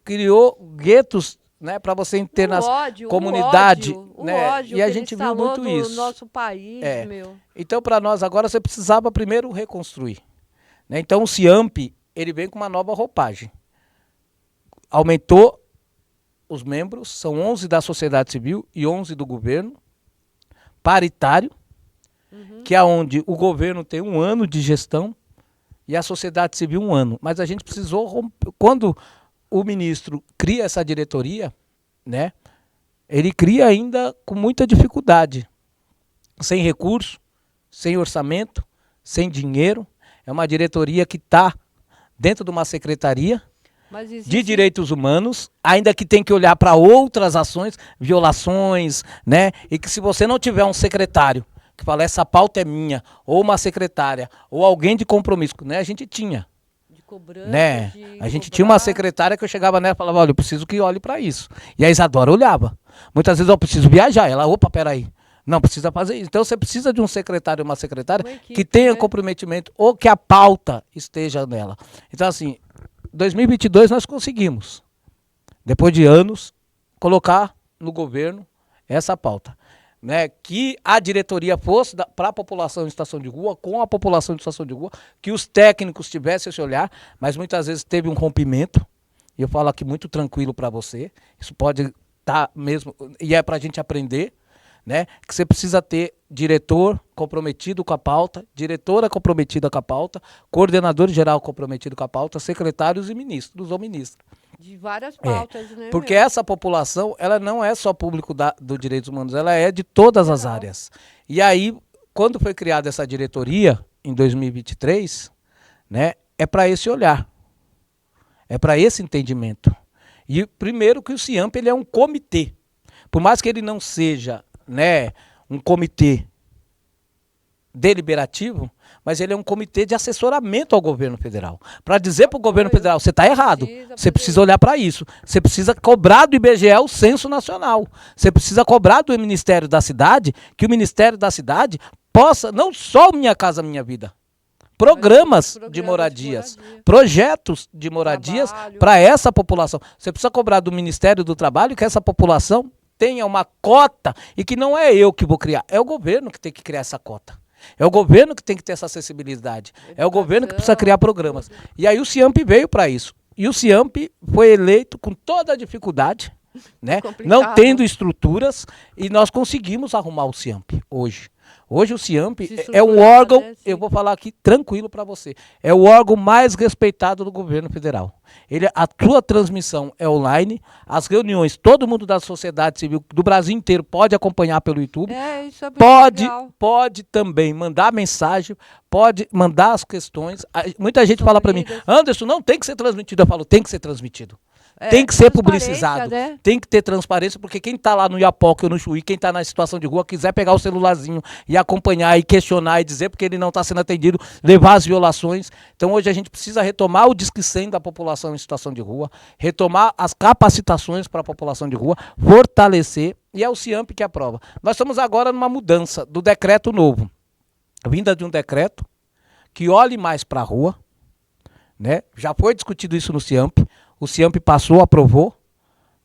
Criou guetos, né, para você ter nas comunidades, né? ódio E a que gente ele viu instalou muito no isso. nosso país, É. meu. Então, para nós agora, você precisava primeiro reconstruir, né? Então, o CIAMP, ele vem com uma nova roupagem. Aumentou os membros, são 11 da sociedade civil e 11 do governo, paritário, que é onde o governo tem 1 ano de gestão e a sociedade civil 1 ano. Mas a gente precisou romper. Quando o ministro cria essa diretoria, né, ele cria ainda com muita dificuldade, sem recurso, sem orçamento, sem dinheiro. É uma diretoria que está dentro de uma secretaria Mas existe... de direitos humanos, ainda que tem que olhar para outras ações, violações, né? E que se você não tiver um secretário que fala, essa pauta é minha, ou uma secretária, ou alguém de compromisso, né? A gente tinha, De cobrança, né? de A gente cobrar. tinha uma secretária que eu chegava nela e falava, olha, eu preciso que olhe para isso. E a Isadora olhava. Muitas vezes eu preciso viajar. Ela, opa, peraí. Não, precisa fazer isso. Então você precisa de um secretário ou uma secretária Uma equipe, que tenha né? comprometimento ou que a pauta esteja nela. Então assim, 2022 nós conseguimos, depois de anos, colocar no governo essa pauta, né? Que a diretoria fosse para a população em situação de rua, com a população em situação de rua, que os técnicos tivessem esse olhar, mas muitas vezes teve um rompimento, e eu falo aqui muito tranquilo para você, isso pode estar mesmo, e é para a gente aprender, né? Que você precisa ter diretor comprometido com a pauta, diretora comprometida com a pauta, coordenador geral comprometido com a pauta, secretários e ministros ou ministras. De várias pautas, né? Porque meu? essa população, ela não é só público do direitos humanos, ela é de todas as Geral. áreas. E aí, quando foi criada essa diretoria, em 2023, né, é para esse olhar, é para esse entendimento. E primeiro que o CIAMP, ele é um comitê. Por mais que ele não seja, né, um comitê deliberativo, mas ele é um comitê de assessoramento ao governo federal. Para dizer para o governo federal, você está errado, você precisa olhar para isso. Você precisa cobrar do IBGE o censo nacional. Você precisa cobrar do Ministério da Cidade, que o Ministério da Cidade possa, não só o Minha Casa Minha Vida, programas de moradias, projetos de moradias para essa população. Você precisa cobrar do Ministério do Trabalho que essa população tenha uma cota, e que não é eu que vou criar, é o governo que tem que criar essa cota. É o governo que tem que ter essa acessibilidade. É o governo que precisa criar programas. E aí o CIAMP veio para isso. E o CIAMP foi eleito com toda a dificuldade, né? Não tendo estruturas, e nós conseguimos arrumar o CIAMP hoje. Hoje o CIAMP é um órgão, né? Eu vou falar aqui tranquilo para você, é o órgão mais respeitado do governo federal. A sua transmissão é online, as reuniões, todo mundo da sociedade civil do Brasil inteiro pode acompanhar pelo YouTube. Isso é pode também mandar mensagem, pode mandar as questões. Muita gente fala para mim, Anderson, não tem que ser transmitido. Eu falo, tem que ser transmitido. Tem que ser publicizado, né? Tem que ter transparência, porque quem está lá no Iapoque ou no Chuí, quem está na situação de rua, quiser pegar o celularzinho e acompanhar e questionar e dizer porque ele não está sendo atendido, levar as violações. Então hoje a gente precisa retomar o Disque 100 da população em situação de rua, retomar as capacitações para a população de rua, fortalecer, e é o CIAMP que aprova. Nós estamos agora numa mudança do decreto novo, vinda de um decreto que olhe mais para a rua, né? Já foi discutido isso no CIAMP. O CIAMP passou, aprovou,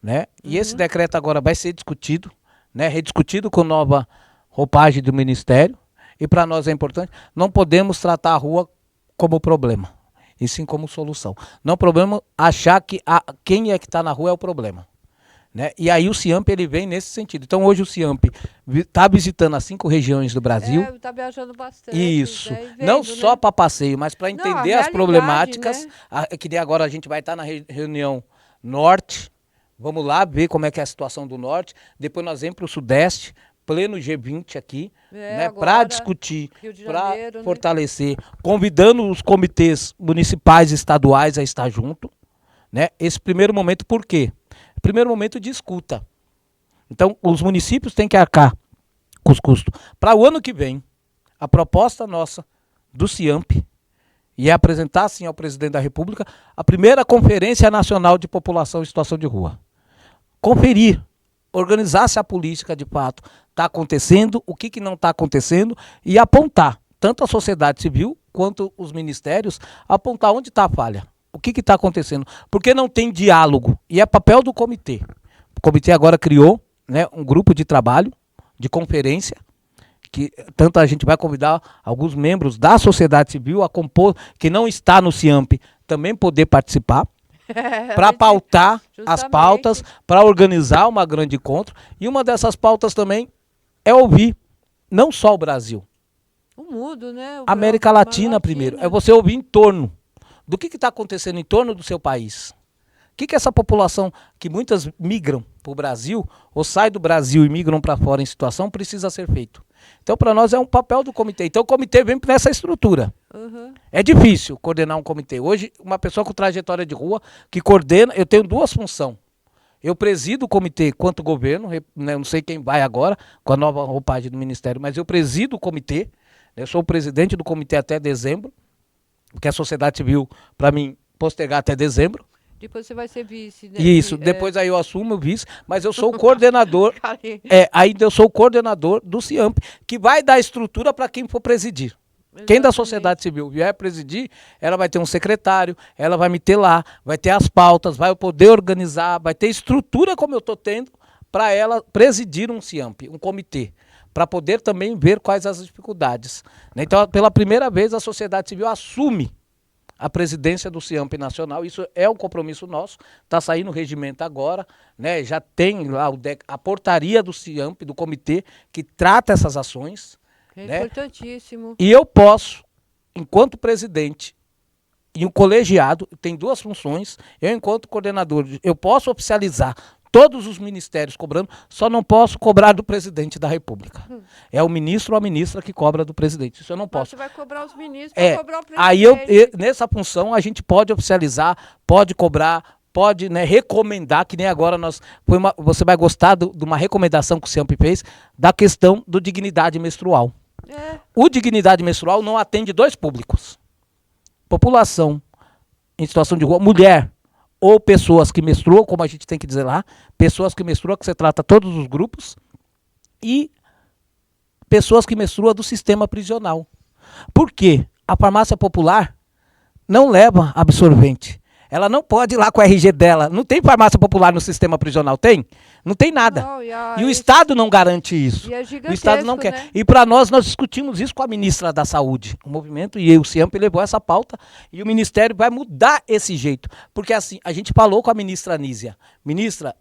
né? E esse decreto agora vai ser discutido, né? Rediscutido com nova roupagem do Ministério. E para nós é importante, não podemos tratar a rua como problema, e sim como solução. Não podemos achar que quem é que está na rua é o problema, né? E aí o CIAMP, ele vem nesse sentido. Então hoje o CIAMP está visitando as 5 regiões do Brasil. Está viajando bastante. Isso. Vendo, não só para passeio, mas para entender as problemáticas. Né? Que nem agora a gente vai estar na reunião norte. Vamos lá ver como é que é a situação do norte. Depois nós vamos para o sudeste, pleno G20 aqui, né, para agora, discutir, Rio de para Janeiro, né? fortalecer, convidando os comitês municipais e estaduais a estar junto, né? Esse primeiro momento, por quê? Primeiro momento de escuta. Então, os municípios têm que arcar com os custos. Para o ano que vem, a proposta nossa do CIAMP e é apresentar, sim, ao presidente da República a primeira Conferência Nacional de População em Situação de Rua. Conferir, organizar se a política de fato está acontecendo, o que não está acontecendo e apontar, tanto a sociedade civil quanto os ministérios, apontar onde está a falha, o que está acontecendo, porque não tem diálogo e é papel do comitê. O comitê agora criou, né, um grupo de trabalho, de conferência, que tanto a gente vai convidar alguns membros da sociedade civil a compor, que não está no CIAMP, também poder participar, para pautar as pautas, para organizar uma grande encontro. E uma dessas pautas também é ouvir não só o Brasil, o mundo, né? América Latina primeiro. É você ouvir em torno do que está acontecendo em torno do seu país. O que essa população, que muitas migram para o Brasil, ou sai do Brasil e migram para fora em situação, precisa ser feito. Então, para nós é um papel do comitê. Então, o comitê vem nessa estrutura. Uhum. É difícil coordenar um comitê. Hoje, uma pessoa com trajetória de rua, que coordena, eu tenho duas funções. Eu presido o comitê quanto governo, não sei quem vai agora, com a nova roupagem do Ministério, mas eu presido o comitê. Eu sou o presidente do comitê até dezembro, porque a sociedade civil, para mim, postergar até dezembro. Depois você vai ser vice, né? Isso, depois aí eu assumo o vice, mas eu sou o coordenador, ainda eu sou o coordenador do CIAMP, que vai dar estrutura para quem for presidir. Exatamente. Quem da sociedade civil vier presidir, ela vai ter um secretário, ela vai me ter lá, vai ter as pautas, vai poder organizar, vai ter estrutura como eu estou tendo para ela presidir um CIAMP, um comitê, para poder também ver quais as dificuldades. Então, pela primeira vez, a sociedade civil assume a presidência do CIAMP Nacional. Isso é um compromisso nosso, está saindo o regimento agora, né? Já tem lá a portaria do CIAMP, do comitê, que trata essas ações. É, né? Importantíssimo. E eu posso, enquanto presidente e um colegiado, tem duas funções, eu enquanto coordenador, eu posso oficializar todos os ministérios cobrando, só não posso cobrar do presidente da República. É o ministro ou a ministra que cobra do presidente. Isso eu não posso. Você vai cobrar os ministros para cobrar o presidente. Aí nessa função a gente pode oficializar, pode cobrar, pode, né, recomendar, que nem agora você vai gostar de uma recomendação que o CIAMP fez da questão do dignidade menstrual. O dignidade menstrual não atende dois públicos. População em situação de rua, mulher, ou pessoas que menstruam, como a gente tem que dizer lá, pessoas que menstruam, que você trata todos os grupos, e pessoas que menstruam do sistema prisional. Por quê? A farmácia popular não leva absorvente. Ela não pode ir lá com o RG dela. Não tem farmácia popular no sistema prisional, tem? Não tem nada. Não, e o Estado não garante isso. E o Estado não quer. Né? E para nós discutimos isso com a ministra da Saúde. O movimento e o CIAMP levou essa pauta e o Ministério vai mudar esse jeito. Porque assim, a gente falou com a ministra Anísia. Ministra,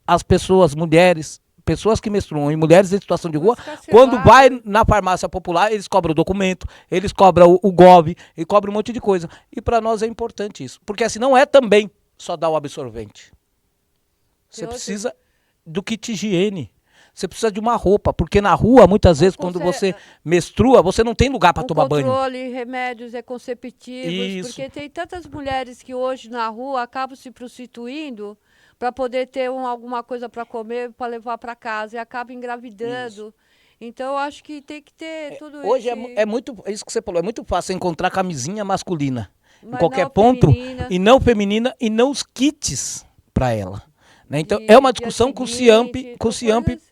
as pessoas, mulheres, pessoas que menstruam e mulheres em situação de rua, quando vai na farmácia popular, eles cobram o documento, eles cobram o GOV, eles cobram um monte de coisa. E para nós é importante isso. Porque assim, não é também só dar o absorvente. Você precisa do kit higiene. Você precisa de uma roupa, porque na rua, muitas vezes, quando você menstrua, você não tem lugar para tomar banho. Controle, remédios conceptivos, isso. Porque tem tantas mulheres que hoje na rua acabam se prostituindo para poder ter alguma coisa para comer, para levar para casa, e acaba engravidando. Isso. Então, eu acho que tem que ter tudo isso. Hoje é isso que você falou, é muito fácil encontrar camisinha masculina em qualquer ponto, e não feminina, e não os kits para ela. Né? Então, é uma discussão que o CIAMP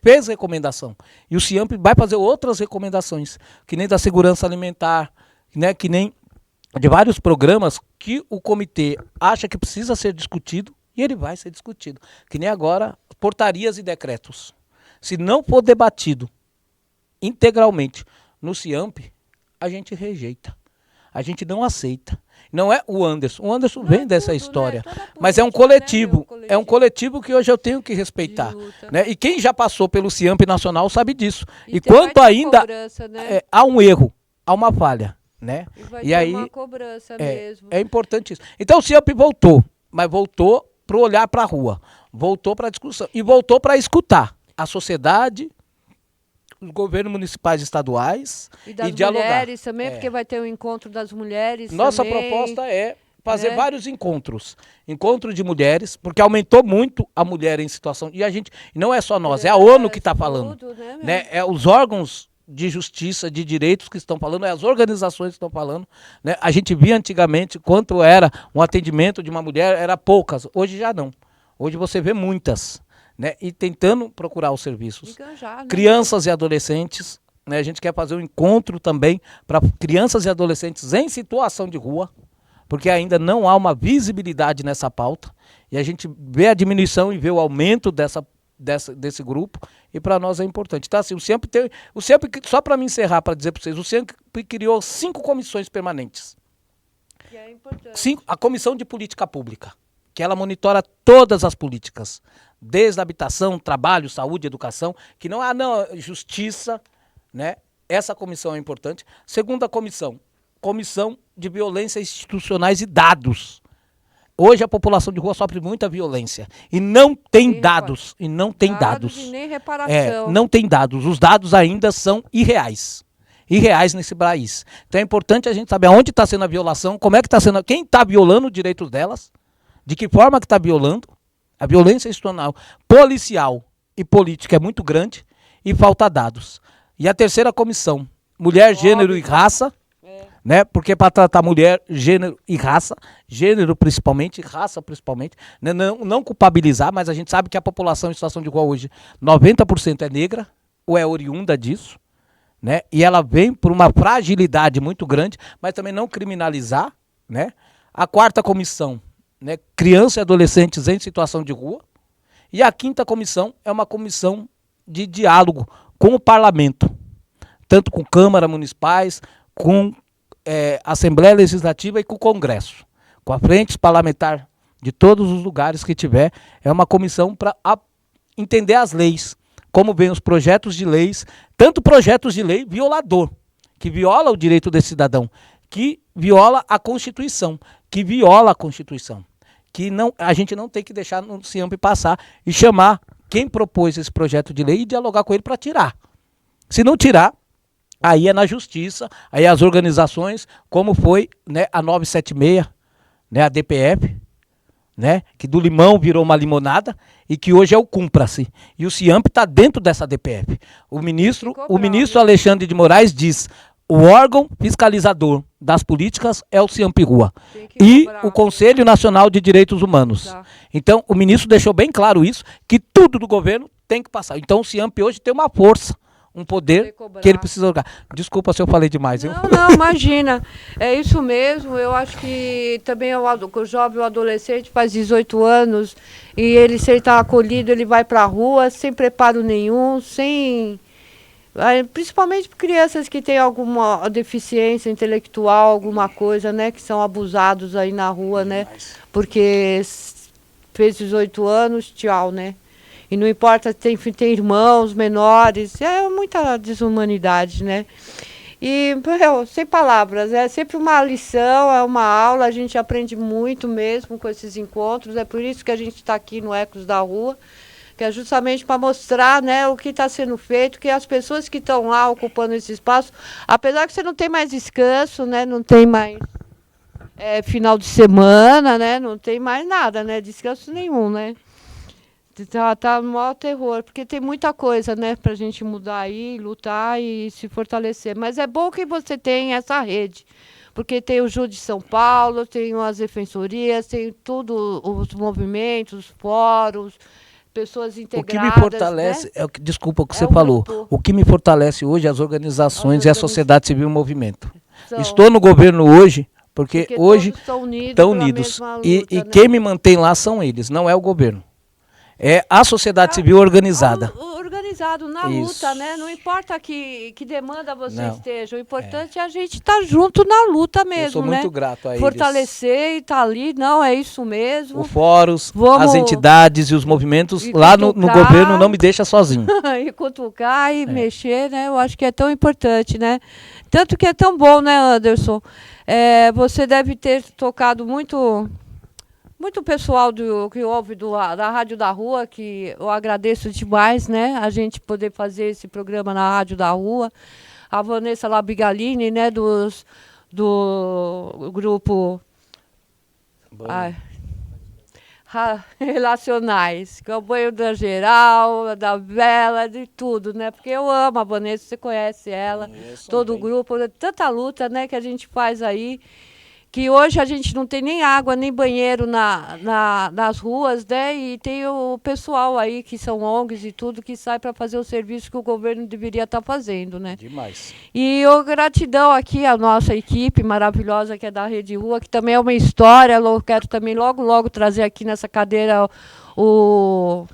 fez recomendação. E o CIAMP vai fazer outras recomendações, que nem da segurança alimentar, né? Que nem de vários programas que o comitê acha que precisa ser discutido, e ele vai ser discutido. Que nem agora, portarias e decretos. Se não for debatido integralmente no CIAMP, a gente rejeita. A gente não aceita. Não é o Anderson. O Anderson vem dessa história. Né? Mas é um coletivo. Né? É um coletivo que hoje eu tenho que respeitar. Né? E quem já passou pelo CIAMP Nacional sabe disso. E quando ainda cobrança, né? Há um erro, há uma falha. Né? E aí uma cobrança mesmo. É importante isso. Então o CIAMP voltou. Mas voltou para olhar para a rua. Voltou para a discussão. E voltou para escutar a sociedade, os governos municipais e estaduais E das dialogar. mulheres também, porque vai ter o encontro das mulheres Nossa também. proposta é fazer né? vários encontros. Encontro de mulheres, porque aumentou muito a mulher em situação. E a gente, não é só nós, é a ONU que está falando. Tudo, né, meu? Né? É os órgãos de justiça, de direitos que estão falando, é as organizações que estão falando. Né? A gente via antigamente quanto era um atendimento de uma mulher, era poucas. Hoje já não. Hoje você vê muitas. Né? E tentando procurar os serviços. Enganjar, né? Crianças e adolescentes. Né? A gente quer fazer um encontro também para crianças e adolescentes em situação de rua, porque ainda não há uma visibilidade nessa pauta. E a gente vê a diminuição e vê o aumento desse grupo, e para nós é importante. Então, assim, o CIAMP, só para me encerrar, para dizer para vocês, o CIAMP criou 5 comissões permanentes. Que é importante. A Comissão de Política Pública, que ela monitora todas as políticas, desde a habitação, trabalho, saúde, educação, que não há justiça, né? Essa comissão é importante. Segunda comissão de violências institucionais e dados. Hoje a população de rua sofre muita violência e não tem dados. E não tem dados. E nem reparação. Não tem dados. Os dados ainda são irreais. Irreais nesse país. Então é importante a gente saber onde está sendo a violação, como é que está sendo, quem está violando os direitos delas, de que forma que está violando. A violência institucional, policial e política é muito grande e falta dados. E a terceira comissão, mulher, gênero e raça. Né? Porque para tratar mulher, gênero e raça, gênero principalmente, raça principalmente, né? Não culpabilizar, mas a gente sabe que a população em situação de rua hoje, 90% é negra, ou é oriunda disso, né? E ela vem por uma fragilidade muito grande, mas também não criminalizar, né? A quarta comissão, né? Crianças e adolescentes em situação de rua. E a quinta comissão é uma comissão de diálogo com o parlamento, tanto com câmaras municipais, com Assembleia Legislativa e com o Congresso, com a frente parlamentar de todos os lugares que tiver. É uma comissão para entender as leis, como vêm os projetos de leis, tanto projetos de lei violador, que viola o direito desse cidadão, que viola a Constituição, que a gente não tem que deixar no CIAMP passar e chamar quem propôs esse projeto de lei e dialogar com ele para tirar. Se não tirar, aí é na justiça, aí as organizações, como foi, né, a 976, né, a DPF, né, que do limão virou uma limonada e que hoje é o Cumpra-se. E o CIAMP está dentro dessa DPF. O ministro Alexandre de Moraes diz: o órgão fiscalizador das políticas é o CIAMP Rua e o Conselho Nacional de Direitos Humanos. Tá. Então, o ministro deixou bem claro isso, que tudo do governo tem que passar. Então, o CIAMP hoje tem uma força, um poder que ele precisa jogar. Desculpa se eu falei demais. Não, imagina. É isso mesmo. Eu acho que também o jovem, o adolescente faz 18 anos e ele, se ele está acolhido, ele vai para a rua sem preparo nenhum, principalmente crianças que têm alguma deficiência intelectual, alguma coisa, né, que são abusados aí na rua, né, porque fez 18 anos, tchau, né. E não importa, tem irmãos menores, é muita desumanidade, né? E, sem palavras, é sempre uma lição, é uma aula, a gente aprende muito mesmo com esses encontros, é por isso que a gente está aqui no Ecos da Rua, que é justamente para mostrar, né, o que está sendo feito, que as pessoas que estão lá ocupando esse espaço, apesar que você não tem mais descanso, né, não tem mais final de semana, né, não tem mais nada, né, descanso nenhum, né? Tá no maior terror, porque tem muita coisa, né, pra gente mudar aí, lutar e se fortalecer. Mas é bom que você tenha essa rede, porque tem o Júri de São Paulo, tem as defensorias, tem tudo, os movimentos, os fóruns, pessoas integradas. O que me fortalece, né? Desculpa o que você falou, grupo. O que me fortalece hoje é as organizações e a sociedade civil em movimento. Estou no governo hoje, porque hoje estão unidos. Luta, e né? Quem me mantém lá são eles, não é o governo. É a sociedade civil organizada. Organizado na luta, né? Não importa que demanda você esteja. O importante é a gente estar junto na luta mesmo, né? Eu sou muito grato a eles. Fortalecer e estar ali, não, é isso mesmo. O fóruns, as entidades e os movimentos lá no governo não me deixa sozinho. E cutucar e mexer, né? Eu acho que é tão importante, né? Tanto que é tão bom, né, Anderson? Você deve ter tocado muito muito pessoal que ouve da Rádio da Rua, que eu agradeço demais, né? A gente poder fazer esse programa na Rádio da Rua. A Vanessa Labigalini, né? Do grupo Relacionais, que é o banho da Geral, da Bela, de tudo, né? Porque eu amo a Vanessa, você conhece ela, todo o grupo, tanta luta, né, que a gente faz aí, que hoje a gente não tem nem água, nem banheiro nas ruas, né? E tem o pessoal aí, que são ONGs e tudo, que sai para fazer o serviço que o governo deveria estar fazendo, né? Demais. E gratidão aqui à nossa equipe maravilhosa, que é da Rede Rua, que também é uma história. Eu quero também logo trazer aqui nessa cadeira o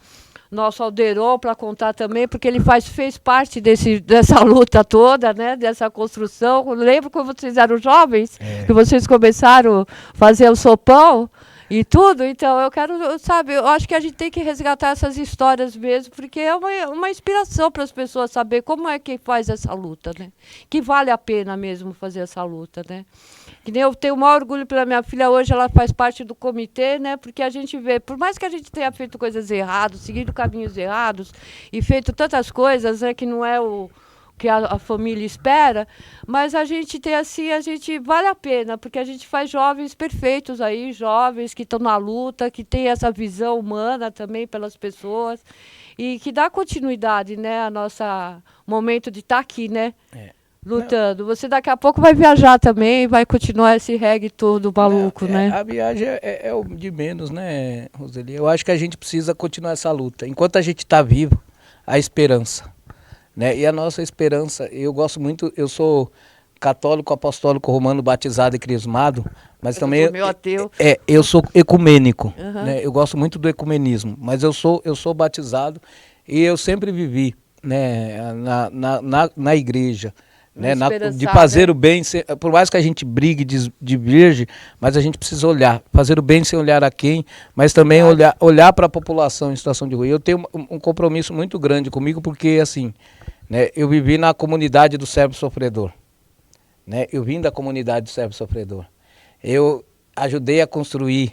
nosso Alderon para contar também, porque ele fez parte dessa luta toda, né, dessa construção. Eu lembro quando vocês eram jovens, que vocês começaram a fazer o sopão e tudo. Então, eu quero, sabe, eu acho que a gente tem que resgatar essas histórias mesmo, porque é uma inspiração para as pessoas saber como é que faz essa luta, né? Que vale a pena mesmo fazer essa luta, né? Que nem eu tenho o maior orgulho pela minha filha hoje, ela faz parte do comitê, né? Porque a gente vê, por mais que a gente tenha feito coisas erradas, seguido caminhos errados e feito tantas coisas, né, que não é o que a família espera, mas a gente tem assim, a gente vale a pena, porque a gente faz jovens perfeitos aí, jovens que estão na luta, que tem essa visão humana também pelas pessoas e que dá continuidade, né, a nossa momento de estar aqui, né? Lutando. Você daqui a pouco vai viajar também, vai continuar esse reggae todo maluco, né? A viagem é o de menos, né, Roseli? Eu acho que a gente precisa continuar essa luta. Enquanto a gente está vivo, a esperança, né? E a nossa esperança, eu gosto muito, eu sou católico, apostólico, romano, batizado e crismado, mas também eu sou ecumênico, né? Eu gosto muito do ecumenismo, mas eu sou batizado e eu sempre vivi, né, na igreja. Né, de fazer o bem, por mais que a gente brigue, diverge, mas a gente precisa olhar, fazer o bem sem olhar a quem, mas também olhar para a população em situação de rua. Eu tenho um compromisso muito grande comigo, porque assim, né, eu vivi na comunidade do servo sofredor, né, eu vim da comunidade do servo sofredor, eu ajudei a construir,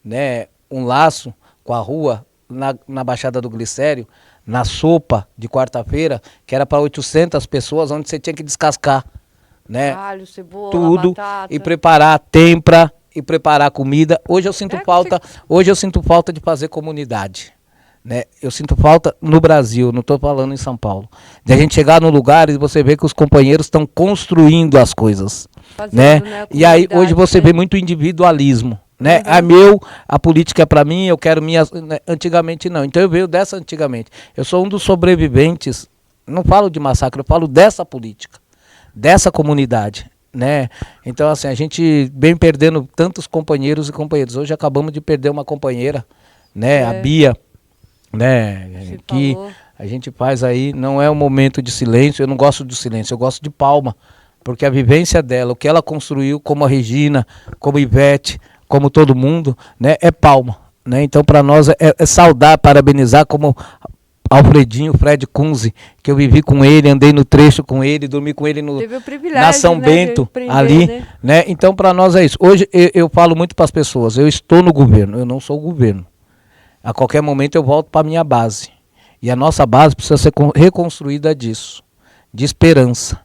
né, um laço com a rua na Baixada do Glicério, na sopa de quarta-feira, que era para 800 pessoas, onde você tinha que descascar, né, alho, cebola, tudo, batata, e preparar tempra, e preparar comida. Hoje eu sinto falta de fazer comunidade, né? Eu sinto falta no Brasil, não estou falando em São Paulo, de a gente chegar no lugar e você ver que os companheiros estão construindo as coisas, né? E aí hoje você vê muito individualismo. Né? A política é para mim, eu quero minhas. Antigamente não. Então eu vejo dessa antigamente. Eu sou um dos sobreviventes, não falo de massacre, eu falo dessa política, dessa comunidade, né? Então assim, a gente vem perdendo tantos companheiros e companheiras. Hoje acabamos de perder uma companheira, né? A Bia, né? Que a gente faz aí, não é um momento de silêncio, eu não gosto de silêncio, eu gosto de palma, porque a vivência dela, o que ela construiu, como a Regina, como a Ivete, como todo mundo, né, é palma, né? Então para nós é saudar, parabenizar, como Alfredinho, Fred Kunze, que eu vivi com ele, andei no trecho com ele, dormi com ele na São Bento, ali, né? Então para nós é isso. Hoje eu falo muito para as pessoas, eu estou no governo, eu não sou o governo. A qualquer momento eu volto para a minha base. E a nossa base precisa ser reconstruída disso, de esperança,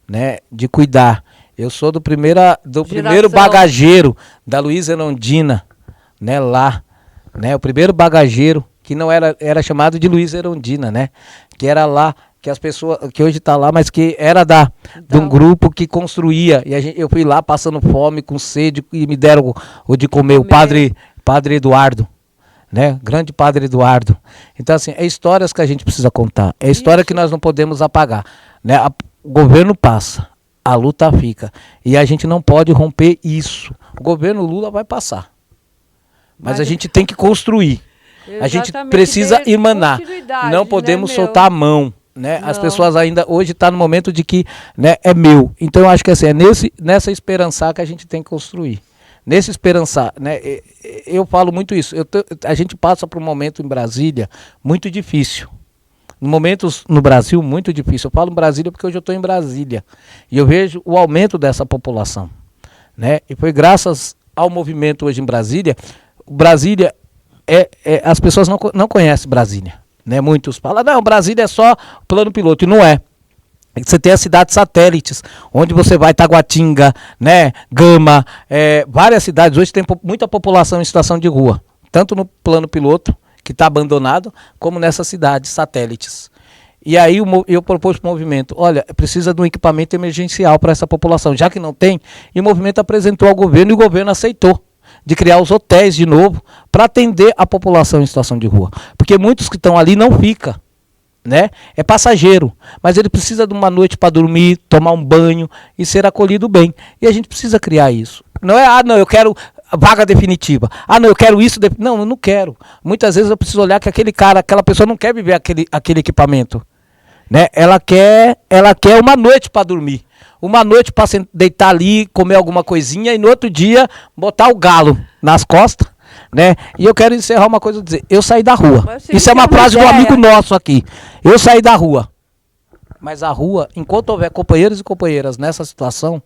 né, de cuidar. Eu sou do primeiro bagageiro da Luísa Erondina, né, lá, né, o primeiro bagageiro que não era chamado de Luísa Erondina, né, que era lá, que as pessoas, que hoje está lá, mas que era de um grupo que construía, e eu fui lá passando fome, com sede, e me deram o de comer, o padre Eduardo, né, grande padre Eduardo. Então assim, é histórias que a gente precisa contar, é história que nós não podemos apagar, né, o governo passa, a luta fica. E a gente não pode romper isso. O governo Lula vai passar. Mas a gente tem que construir. A gente precisa emanar. Não podemos soltar a mão. Né? As pessoas ainda hoje estão no momento de que, né, é meu. Então eu acho que assim, é nessa esperançar que a gente tem que construir. Nesse esperançar. Né? Eu falo muito isso. A gente passa por um momento em Brasília muito difícil. Momentos no Brasil muito difícil. Eu falo em Brasília porque hoje eu estou em Brasília e eu vejo o aumento dessa população, né? E foi graças ao movimento hoje em Brasília, Brasília, as pessoas não conhecem Brasília. Né? Muitos falam, não, Brasília é só plano piloto, e não é. Você tem as cidades satélites, onde você vai, Taguatinga, né, Gama, várias cidades. Hoje tem muita população em situação de rua, tanto no plano piloto, que está abandonado, como nessas cidades satélites. E aí eu propus para o movimento, olha, precisa de um equipamento emergencial para essa população, já que não tem, e o movimento apresentou ao governo, e o governo aceitou de criar os hotéis de novo, para atender a população em situação de rua. Porque muitos que estão ali não ficam. Né? É passageiro, mas ele precisa de uma noite para dormir, tomar um banho e ser acolhido bem. E a gente precisa criar isso. Não é, não, eu quero vaga definitiva. Não, eu quero isso. Não, eu não quero. Muitas vezes eu preciso olhar que aquela pessoa não quer viver aquele equipamento. Né? Ela quer uma noite para dormir. Uma noite para deitar ali, comer alguma coisinha e no outro dia botar o galo nas costas. Né? E eu quero encerrar uma coisa, dizer, eu saí da rua. Isso é uma frase de um amigo nosso aqui. Eu saí da rua. Mas a rua, enquanto houver companheiros e companheiras nessa situação,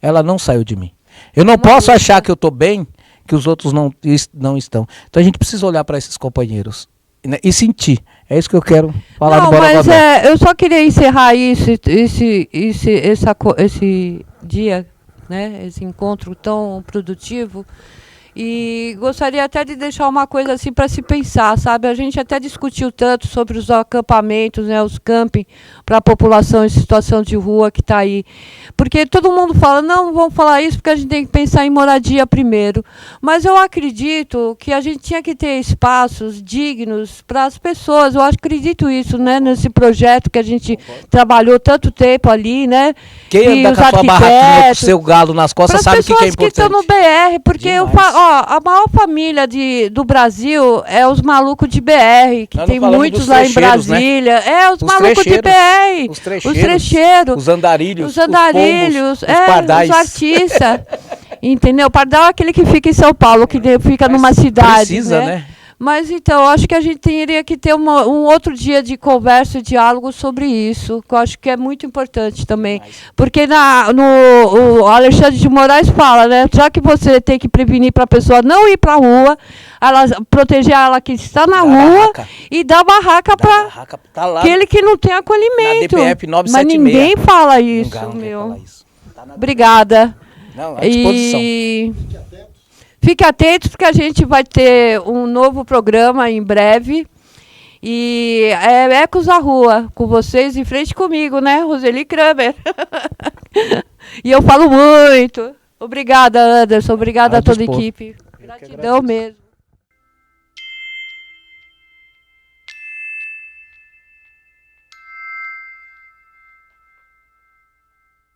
ela não saiu de mim. Eu não posso achar que eu estou bem, que os outros não estão. Então a gente precisa olhar para esses companheiros, né? E sentir. É isso que eu quero falar do Bora Mas eu só queria encerrar esse dia, né? Esse encontro tão produtivo. E gostaria até de deixar uma coisa assim para se pensar, sabe? A gente até discutiu tanto sobre os acampamentos, né, os camping para a população em situação de rua que está aí. Porque todo mundo fala, não vamos falar isso porque a gente tem que pensar em moradia primeiro. Mas eu acredito que a gente tinha que ter espaços dignos para as pessoas. Eu acredito isso, né, nesse projeto que a gente trabalhou tanto tempo ali, né? Quem anda com a sua barraquinha com o seu galo nas costas sabe o que é importante. Para as pessoas que estão no BR, porque eu falo, a maior família do Brasil é os malucos de BR, que tem muitos lá em Brasília. Né? Os malucos de BR. Os trecheiros. Os andarilhos. Os pardais. Os artistas. Entendeu? O pardal é aquele que fica em São Paulo, que fica numa cidade. Precisa, né? Mas então, eu acho que a gente teria que ter um outro dia de conversa e diálogo sobre isso, que eu acho que é muito importante também. Porque o Alexandre de Moraes fala, né? Já que você tem que prevenir para a pessoa não ir para a rua, proteger ela que está na rua e dar barraca para aquele que não tem acolhimento. Na DPF 976. Mas ninguém fala isso, meu. Obrigada. Não, à disposição. Fique atentos porque a gente vai ter um novo programa em breve. E é Ecos da Rua, com vocês em frente comigo, né, Roseli Kramer? E eu falo muito. Obrigada, Anderson. Obrigada a toda a equipe. Gratidão mesmo.